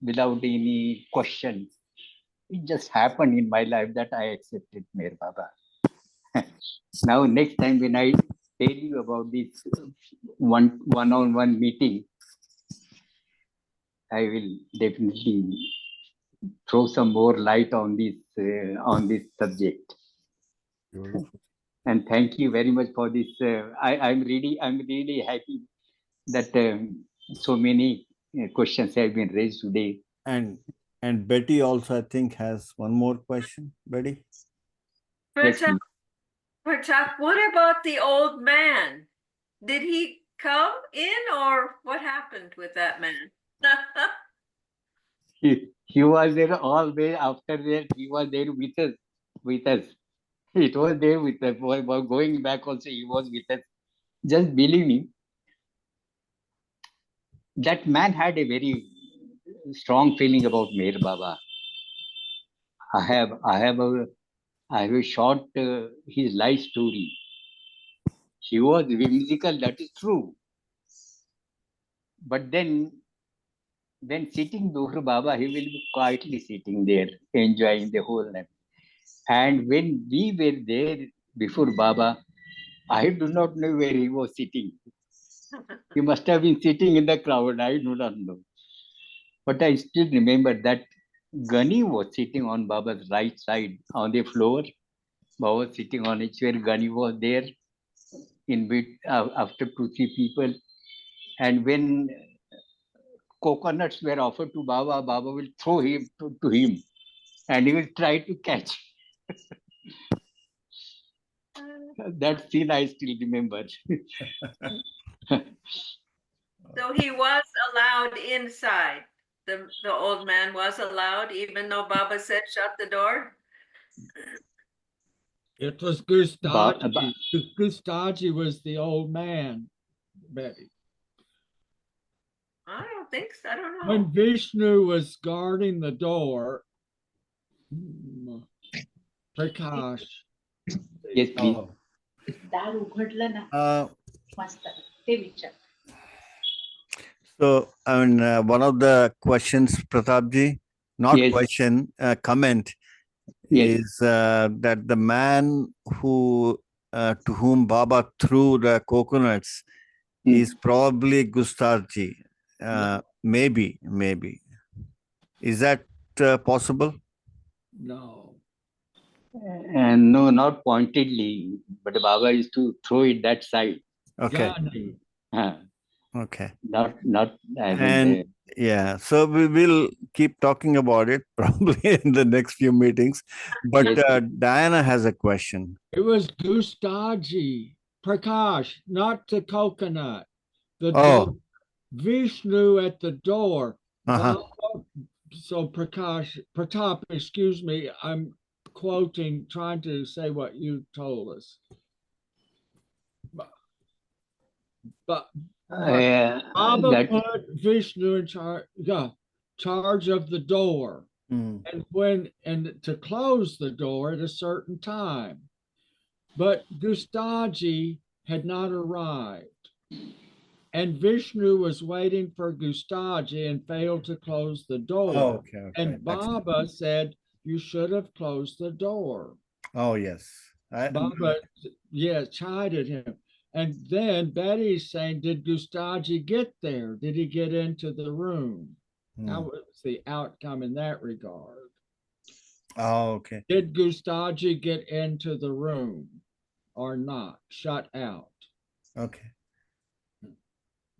without any question. It just happened in my life that I accepted Mir Baba. Now, next time when I tell you about this one-on-one meeting, I will definitely throw some more light on this subject. And thank you very much for this. I'm really happy that so many questions have been raised today. And Betty also, I think, has one more question. Betty? Yes, please. Pratap, what about the old man? Did he come in, or what happened with that man? He was there all day. After that, he was there with us. It was there with us. While going back also, he was with us. Just believe me, that man had a very strong feeling about Meher Baba. I have a short his life story. He was whimsical, that is true. But then, when sitting before Baba, he will be quietly sitting there, enjoying the whole night. And when we were there before Baba, I do not know where he was sitting. He must have been sitting in the crowd. I do not know. But I still remember that Gani was sitting on Baba's right side on the floor. Baba was sitting on a chair. Gani was there in after 2-3 people. And when coconuts were offered to Baba, Baba will throw him to him, and he will try to catch. That scene I still remember. So he was allowed inside. The old man was allowed, even though Baba said shut the door. It was Gustaji. Gustaji was the old man, Betty. I don't think so. I don't know. When Vishnu was guarding the door, Prakash. Yes, please. So, I mean, one of the questions, Pratapji, not Yes. question, comment, Yes. is that the man who to whom Baba threw the coconuts is probably Gustarji. Maybe. Is that possible? No. And no, not pointedly, but Baba used to throw it that side. Okay. Gandhi. Okay. Not as in And yeah, so we will keep talking about it probably in the next few meetings. But Yes. Diana has a question. It was Gustaji, Prakash, not the coconut. The Oh. door, Vishnu at the door. Uh-huh. So Pratap, excuse me, I'm quoting, trying to say what you told us. But Baba that put Vishnu in charge of the door, and to close the door at a certain time. But Gustaji had not arrived, and Vishnu was waiting for Gustaji and failed to close the door. Okay. And Baba said, "You should have closed the door." Oh, yes. Baba, chided him. And then Betty's saying, did Gustaji get there? Did he get into the room? How was the outcome in that regard? Oh, okay. Did Gustaji get into the room or not? Shut out. Okay.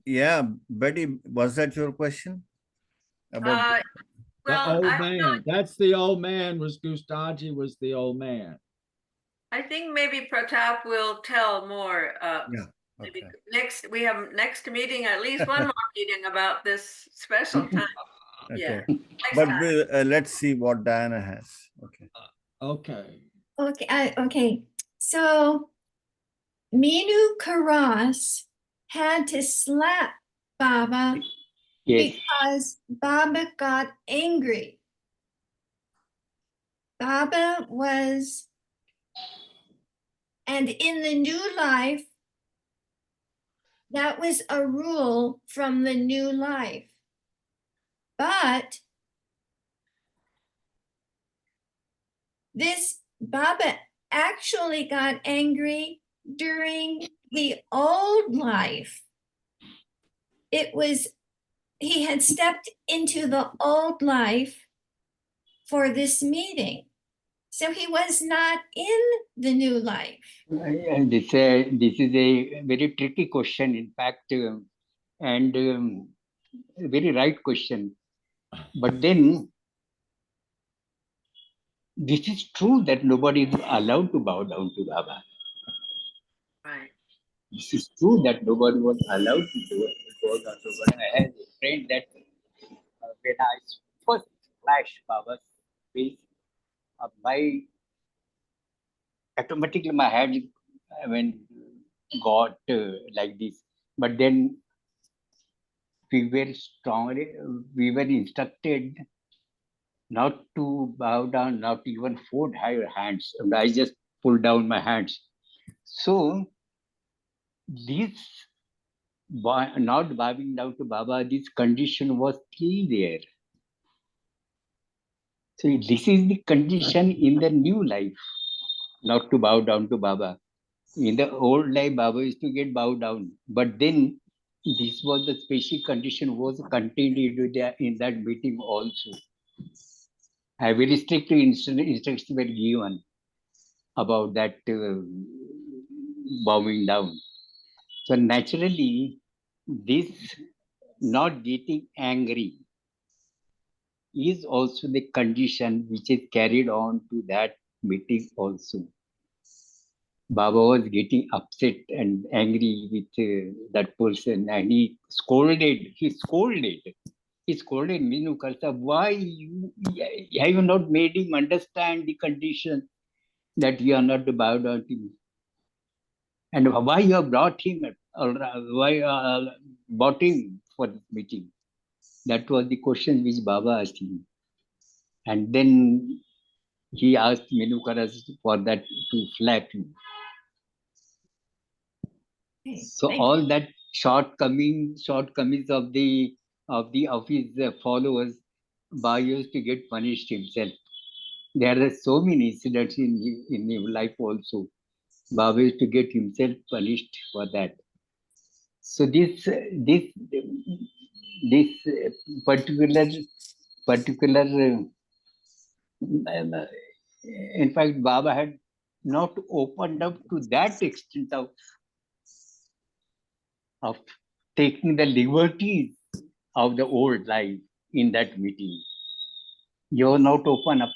Yeah, Betty, was that your question? About the old man. That's the old man. Was Gustaji was the old man. I think maybe Pratap will tell more. Okay. We have next meeting, at least one more meeting about this special time. Okay. Yeah. But let's see what Diana has. Okay. Okay. Okay. So Minu Karas had to slap Baba because Baba got angry. Baba was, and in the new life, that was a rule from the new life. But this Baba actually got angry during the old life. It was, he had stepped into the old life for this meeting. So he was not in the new life. This is a very tricky question, in fact, and a very right question. But then, this is true that nobody is allowed to bow down to Baba. Right. This is true that nobody was allowed to bow down to Baba. I had a friend that when I first flashed Baba's face, automatically my head got like this. But then we were instructed not to bow down, not even fold higher hands. And I just pulled down my hands. So this not bowing down to Baba, this condition was still there. So this is the condition in the new life, not to bow down to Baba. In the old life, Baba used to get bowed down. But then this was the special condition was continued in that meeting also. A very strict instructions were given about that bowing down. So naturally, this not getting angry is also the condition which is carried on to that meeting also. Baba was getting upset and angry with that person, and he scolded Minu Karta, why have you not made him understand the condition that you are not to bow down to me? And why you have brought him, brought him for this meeting? That was the question which Baba asked him. And then he asked Minu Karta for that to flap him. So all that shortcomings of his followers, Baba used to get punished himself. There are so many incidents in his life also. Baba used to get himself punished for that. So this particular In fact, Baba had not opened up to that extent of taking the liberties of the old life in that meeting. You are not open up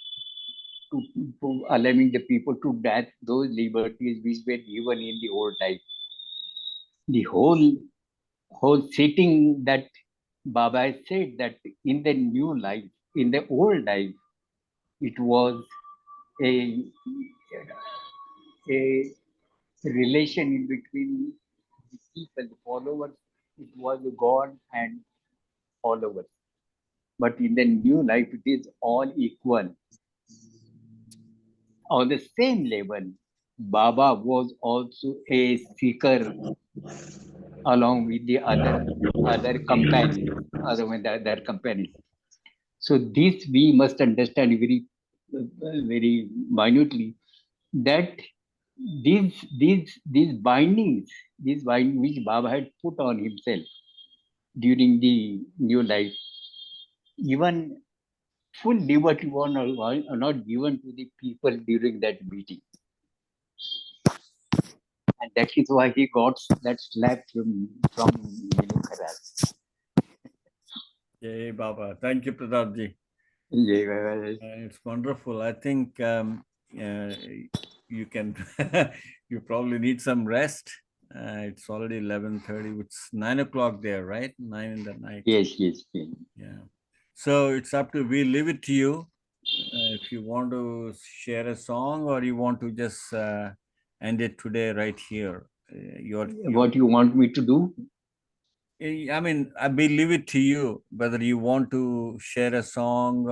to allowing the people to that those liberties which were given in the old life. The whole setting that Baba has said that in the new life, in the old life, it was a relation in between the people, the followers. It was God and followers. But in the new life, it is all equal. On the same level, Baba was also a seeker along with the other companions, other companions. So this we must understand very minutely that these bindings, which Baba had put on himself during the new life, even full liberty was not given to the people during that meeting. And that is why he got that slap from Kharaz. Yay, Baba. Thank you, Pratap ji. Yeah. It's wonderful. I think you can, you probably need some rest. It's already 11:30. It's 9 o'clock there, right? 9 in the night. Yes. Yeah. So it's up to, we leave it to you. If you want to share a song or you want to just end it today right here. What you want me to do? I mean, I will leave it to you whether you want to share a song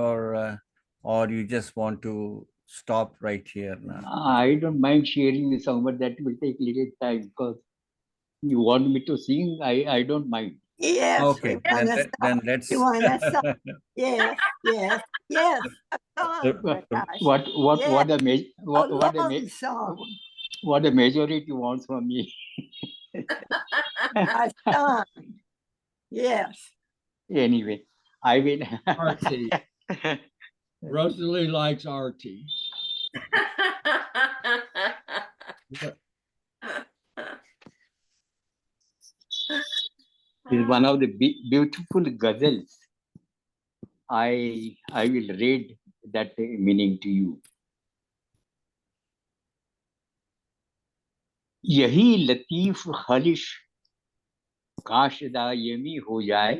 or you just want to stop right here now. I don't mind sharing the song, but that will take little time because you want me to sing. I don't mind. Yes. Okay, then let's. You want a song? Yes. A song, Prakash. What the long song. what the majority wants from me. A song. Yes. Anyway, I will. Artie. Rosalie likes Artie. Is one of the beautiful ghazals. I will read that meaning to you. यही Latif खालिश काशदा yummy हो जाए,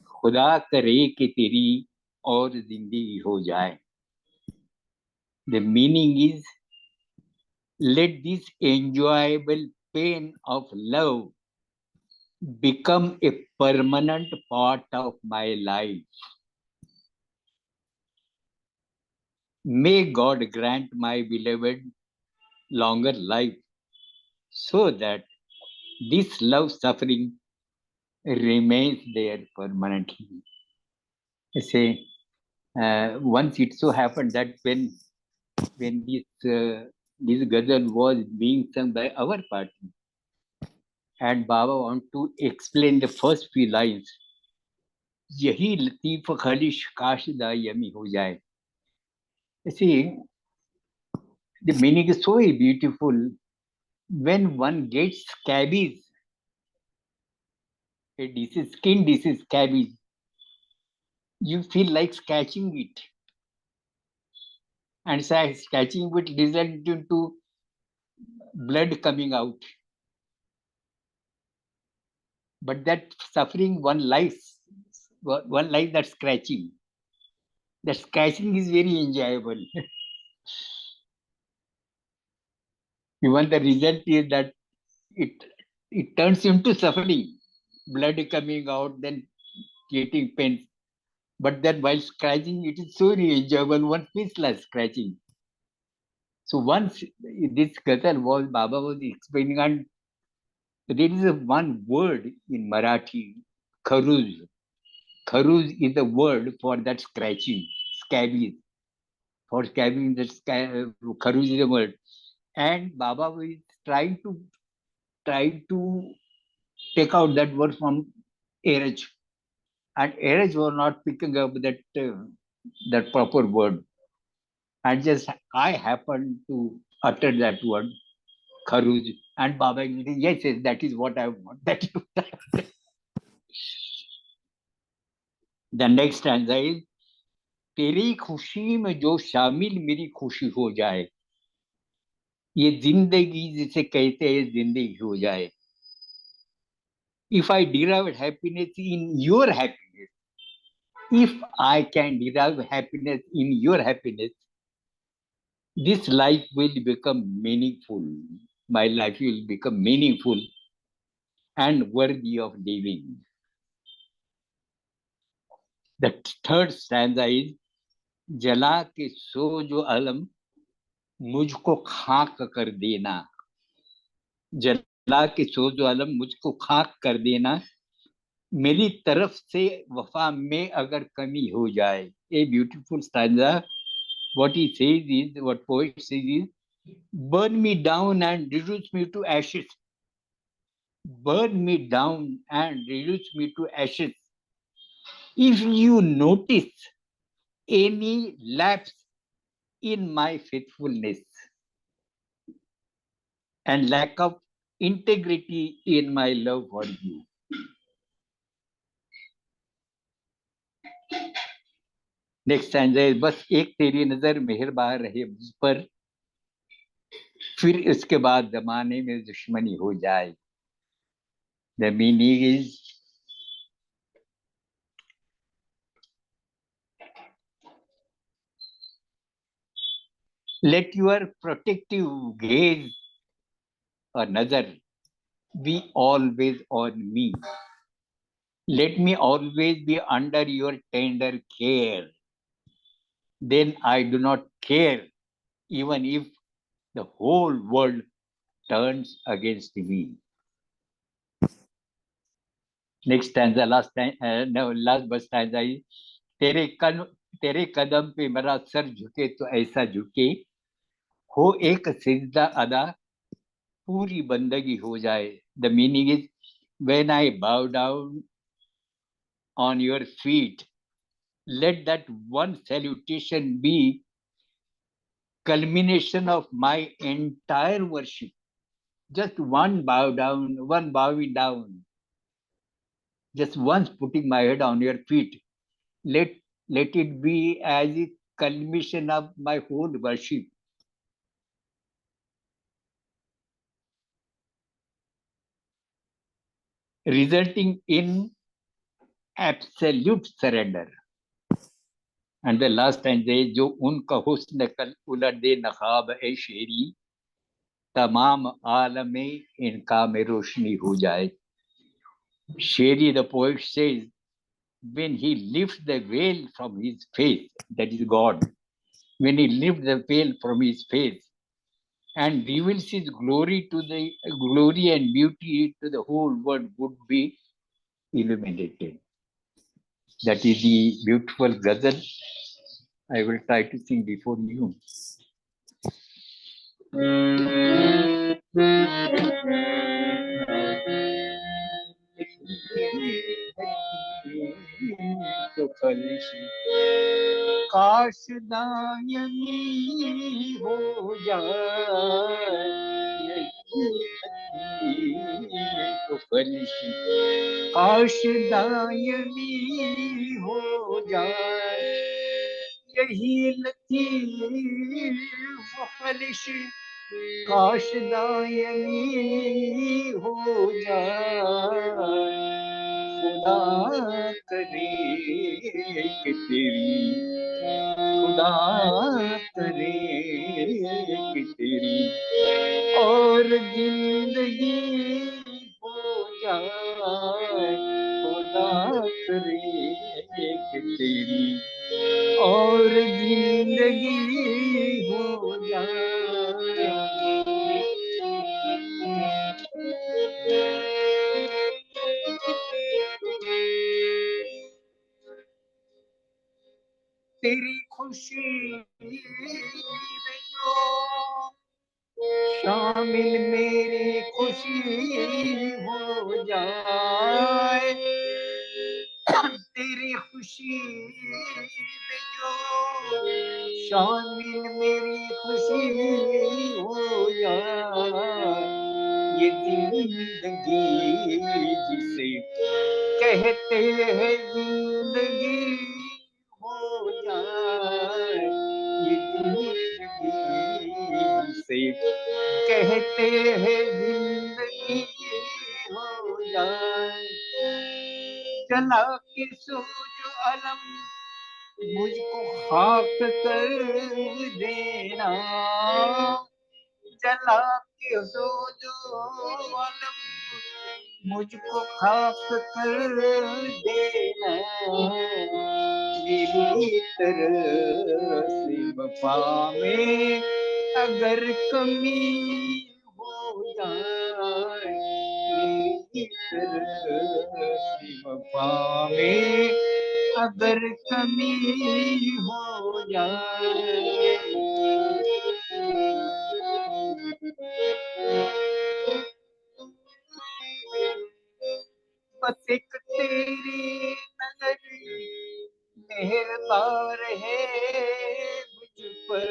खुदा करे कि तेरी और जिंदगी हो जाए. The meaning is, let this enjoyable pain of love become a permanent part of my life. May God grant my beloved longer life so that this love suffering remains there permanently. I say, once it so happened that when this ghazal was being sung by our party, and Baba want to explain the first few lines, यही Latif खलिश काशदा yummy हो जाए. You see, the meaning is so beautiful. When one gets scabies, a disease, skin disease, scabies, you feel like scratching it, and scratching it results into blood coming out. But that suffering, one life that scratching. That scratching is very enjoyable. Even the result is that it turns into suffering, blood coming out, then getting pains. But then while scratching, it is so enjoyable. One feels like scratching. So once this ghazal was Baba was explaining, and there is one word in Marathi, kharuz. Kharuz is the word for that scratching, scabies. For scabies, that kharuz is the word. And Baba is trying to take out that word from Eraj. And Eraj was not picking up that that proper word. And just I happened to utter that word, Kharuj, and Baba, yes, yes, that is what I want. That is the next stanza is, तेरी खुशी में जो शामिल मेरी खुशी हो जाए, ये जिंदगी जिसे कहते हैं जिंदगी हो जाए. If I derive happiness in your happiness, if I can derive happiness in your happiness, this life will become meaningful. My life will become meaningful and worthy of living. The third stanza is, जला के सो जो अलम मुझको खाक कर देना, जला के सो जो अलम मुझको खाक कर देना, मेरी तरफ से वफा में अगर कमी हो जाए. A beautiful stanza. What he says is, what poet says is, burn me down and reduce me to ashes. Burn me down and reduce me to ashes. If you notice any lapse in my faithfulness and lack of integrity in my love for you. Next stanza है, बस एक तेरी नजर मेहरबान रहे मुझ पर, फिर इसके बाद जमाने में दुश्मनी हो जाए. The meaning is, let your protective gaze or nazar be always on me. Let me always be under your tender care. Then I do not care even if the whole world turns against me. Next stanza, last bus stanza is, तेरे कदम पे मेरा sir झुके तो ऐसा झुके, हो एक सिजदा अदा पूरी बंदगी हो जाए. The meaning is, when I bow down on your feet, let that one salutation be culmination of my entire worship. Just one bow down, one bowing down, just once putting my head on your feet. Let it be as a culmination of my whole worship. Resulting in absolute surrender. And the last stanza is, जो उनका हुस्न कल उलट दे नखाब ए शेरी, तमाम आलम में इनका में रोशनी हो जाए. Sheri, the poet, says, when he lifts the veil from his face, that is God, when he lifts the veil from his face and reveals his glory to the glory and beauty to the whole world, would be illuminated. That is the beautiful ghazal I will try to sing before you. तो काश दायनी हो जाए तो फलिशी, काश दायनी हो जाए यही लतीफ फलिश, काश दायनी हो जाए. खुदा करे कि तेरी, खुदा करे कि तेरी और जिंदगी हो जाए. खुदा करे कि तेरी और जिंदगी हो जाए. तेरी खुशी में जो शामिल मेरी खुशी हो जाए, तेरी खुशी खुशी में जो शामिल मेरी खुशी हो जाए, ये जिंदगी जिसे कहते हैं जिंदगी हो जाए, ये जिंदगी जिसे कहते हैं जिंदगी हो जाए। जला के सूझ अलम मुझको खाक कर देना, जला के सूझ अलम मुझको खाक कर देना, मेरी तरफ से वफा में अगर कमी हो जाए, मेरी तरफ से वफा में अगर कमी हो जाए। बस एक तेरी नजर मेहरबान है मुझ पर,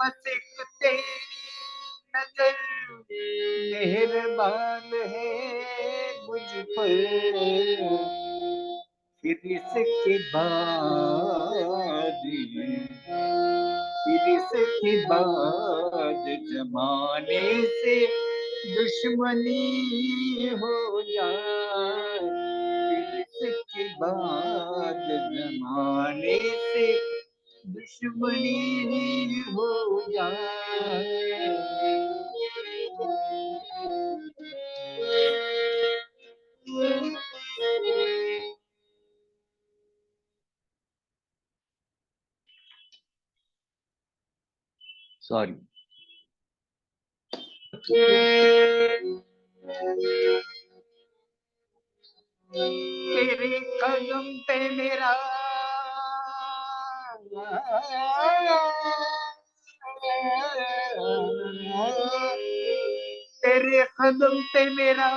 बस एक तेरी नजर मेहरबान है मुझ पर, फिर इसके बाद जमाने से दुश्मनी हो जाए, फिर इसके बाद जमाने से दुश्मनी हो जाए। सॉरी। तेरे कदम पे मेरा तेरे कदम पे मेरा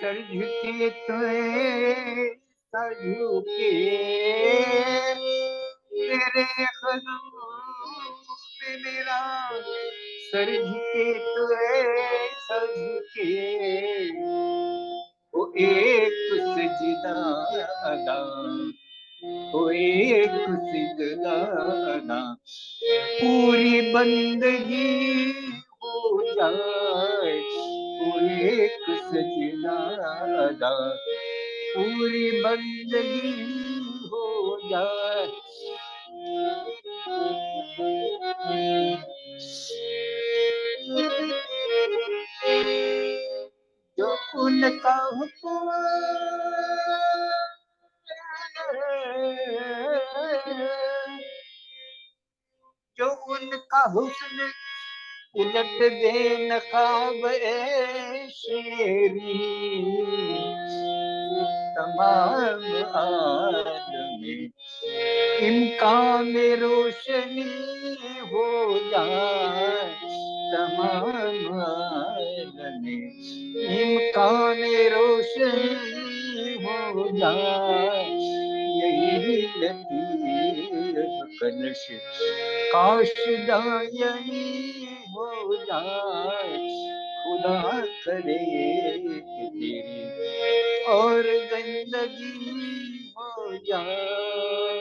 सर झुके सर झुके, तेरे कदम पे मेरा सर झुके सर झुके, वो एक सजदा अदा, वो एक सजदा अदा, पूरी बंदगी हो जाए, वो एक सजदा अदा, पूरी बंदगी हो जाए। जो उनका हुक्म जो उनका हुस्न उलट दे नकाब शेरी, तमाम आदमी इम्कान रोशनी हो जाए, तमाम आदमी इम्कान रोशनी हो जाए, यही लतीफ कलश काशदायनी हो जाए, खुदा करे कि तेरी और जिंदगी हो जाए।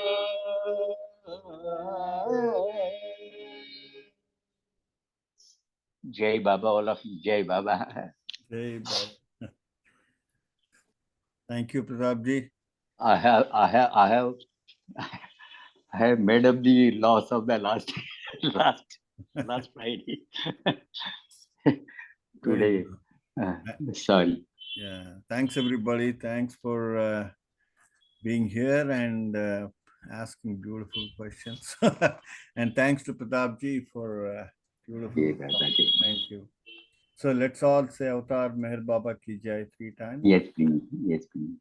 जय बाबा, all of you. जय बाबा। Jai Baba. Thank you, Pratap ji. I have made up the loss of the last Friday. Today, sorry. Yeah, thanks everybody. Thanks for being here and asking beautiful questions. And thanks to Pratap ji for beautiful. Thank you. So let's all say Avatar Meher Baba ki jai 3 times. Yes, please. Yes, please.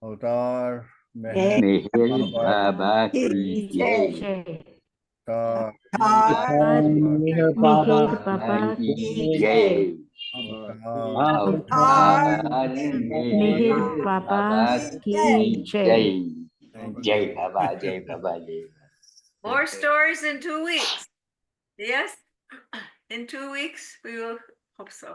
Avatar Meher Meher Baba Baba ki jai. Avatar. Meher Baba Baba ki ki jai. Avatar. Avatar Meher Meher Baba Baba ki ki jai. jai. Thank you. Jai Baba, Jai Baba, Jai Baba. More stories in 2 weeks. Yes? In 2 weeks, we will hope so.